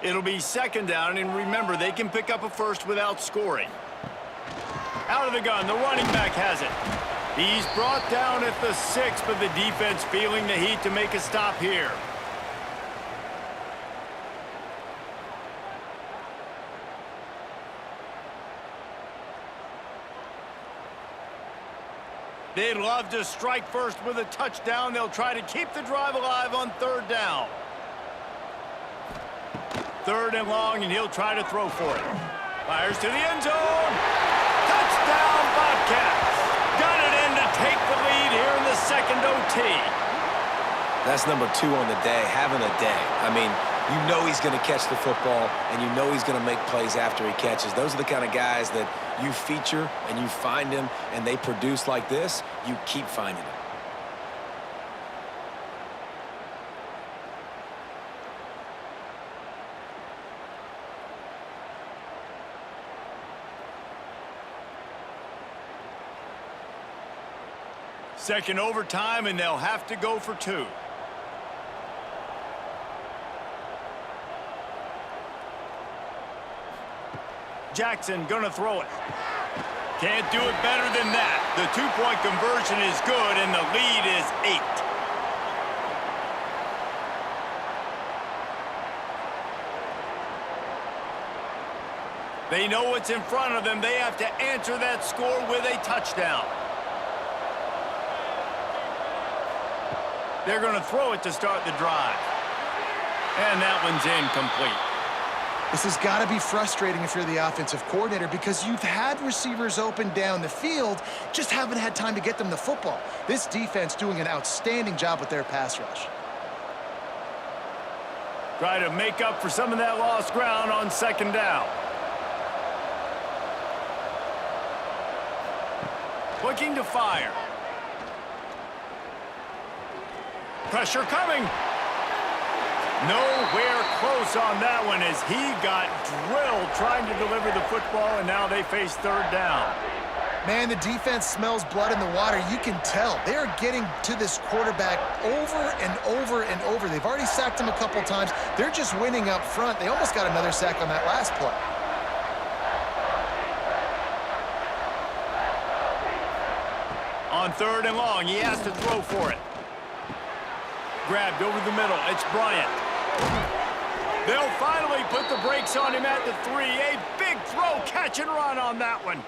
S1: It'll be second down, and remember, they can pick up a first without scoring. Out of the gun, the running back has it. He's brought down at the 6, but the defense feeling the heat to make a stop here. They'd love to strike first with a touchdown. They'll try to keep the drive alive on third down. Third and long, and he'll try to throw for it. Fires to the end zone. Touchdown, Bobcats. Got it in to take the lead here in the second OT.
S2: That's number 2 on the day, having a day. I mean, you know he's going to catch the football, and you know he's going to make plays after he catches. Those are the kind of guys that you feature and you find them, and they produce like this, you keep finding them.
S1: Second overtime, and they'll have to go for 2. Jackson gonna throw it. Can't do it better than that. The 2-point conversion is good, and the lead is 8. They know what's in front of them. They have to answer that score with a touchdown. They're going to throw it to start the drive. And that one's incomplete.
S3: This has got to be frustrating if you're the offensive coordinator because you've had receivers open down the field, just haven't had time to get them the football. This defense doing an outstanding job with their pass rush.
S1: Try to make up for some of that lost ground on second down. Looking to fire. Pressure coming. Nowhere close on that one as he got drilled trying to deliver the football, and now they face third down.
S3: Man, the defense smells blood in the water. You can tell. They are getting to this quarterback over and over and over. They've already sacked him a couple times. They're just winning up front. They almost got another sack on that last play.
S1: On third and long, he has to throw for it. Grabbed over the middle. It's Bryant. They'll finally put the brakes on him at the 3. A big throw, catch and run on that one.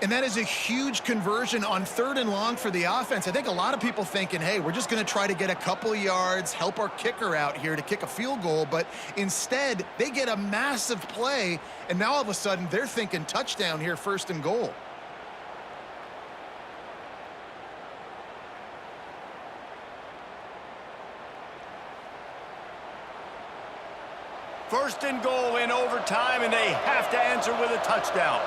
S3: And that is a huge conversion on third and long for the offense. I think a lot of people thinking, hey, we're just going to try to get a couple of yards, help our kicker out here to kick a field goal. But instead, they get a massive play, and now all of a sudden they're thinking touchdown here, first and goal.
S1: First and goal in overtime, and they have to answer with a touchdown.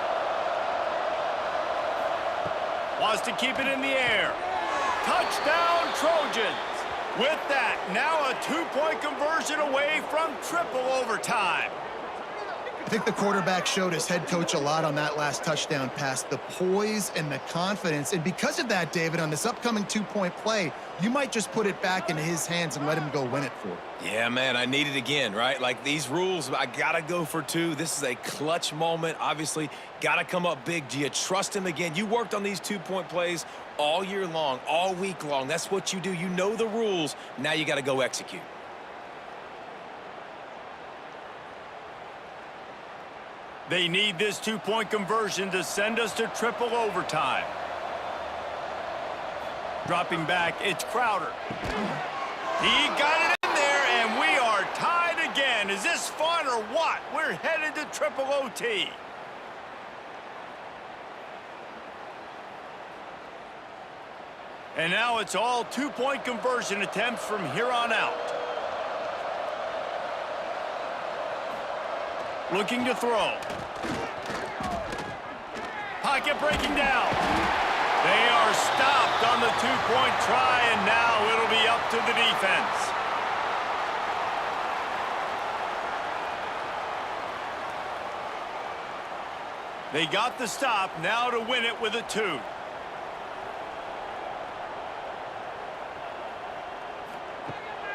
S1: Wants to keep it in the air. Touchdown, Trojans. With that, now a 2-point conversion away from triple overtime.
S3: I think the quarterback showed his head coach a lot on that last touchdown pass, the poise and the confidence. And because of that, David, on this upcoming 2-point play, you might just put it back in his hands and let him go win it for it.
S2: Yeah, man, I need it again, right? Like these rules, I got to go for 2. This is a clutch moment. Obviously, got to come up big. Do you trust him again? You worked on these 2-point plays all year long, all week long. That's what you do. You know the rules. Now you got to go execute.
S1: They need this 2-point conversion to send us to triple overtime. Dropping back, it's Crowder. He got it in there, and we are tied again. Is this fun or what? We're headed to triple OT. And now it's all 2-point conversion attempts from here on out. Looking to throw. Pocket breaking down. They are stopped on the two-point try, and now it'll be up to the defense. They got the stop, now to win it with a 2.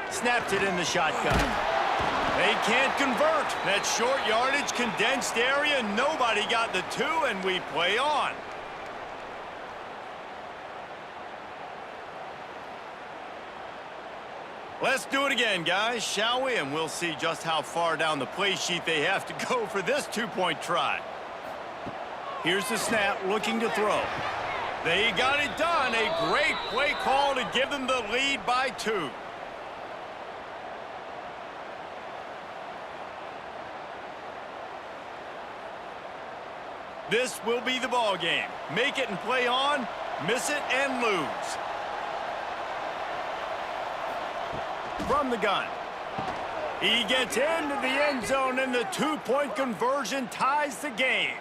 S1: Snapped it in the shotgun. They can't convert. That short yardage, condensed area, nobody got the 2, and we play on. Let's do it again, guys, shall we? And we'll see just how far down the play sheet they have to go for this two-point try. Here's the snap, looking to throw. They got it done. A great play call to give them the lead by 2. This will be the ball game. Make it and play on, miss it and lose. From the gun. He gets into the end zone, and the two-point conversion ties the game.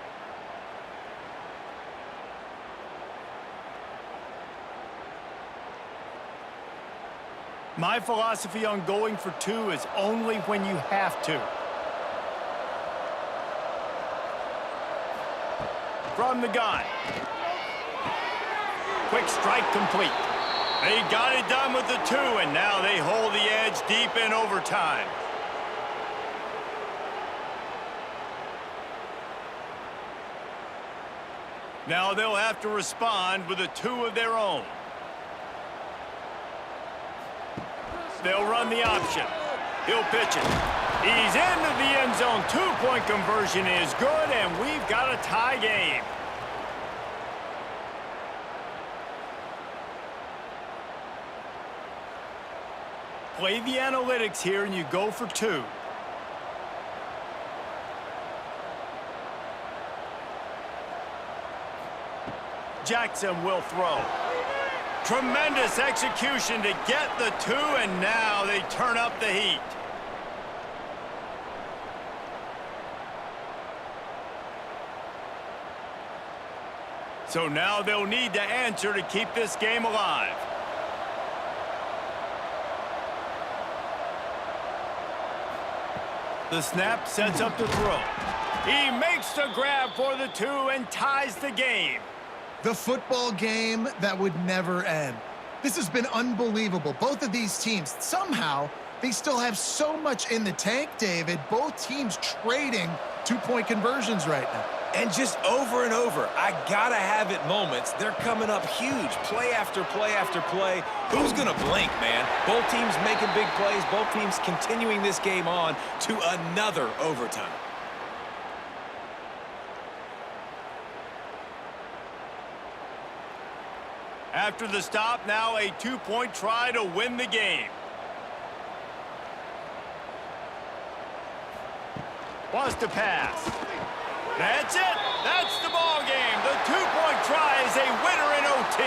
S1: My philosophy on going for 2 is only when you have to. From the gun. Quick strike complete. They got it done with the 2, and now they hold the edge deep in overtime. Now they'll have to respond with a 2 of their own. They'll run the option. He'll pitch it. He's into the end zone. Two-point conversion is good, and we've got a tie game. Play the analytics here, and you go for 2. Jackson will throw. Tremendous execution to get the 2, and now they turn up the heat. So now they'll need to answer to keep this game alive. The snap sets up the throw. He makes the grab for the 2 and ties the game.
S3: The football game that would never end. This has been unbelievable. Both of these teams, somehow, they still have so much in the tank, David. Both teams trading two-point conversions right now.
S2: And just over and over, I gotta have it moments. They're coming up huge, play after play after play. Who's gonna blink, man? Both teams making big plays, both teams continuing this game on to another overtime.
S1: After the stop, now a two-point try to win the game. Wants to pass. That's it. That's the ball game. The two-point try is a winner in OT.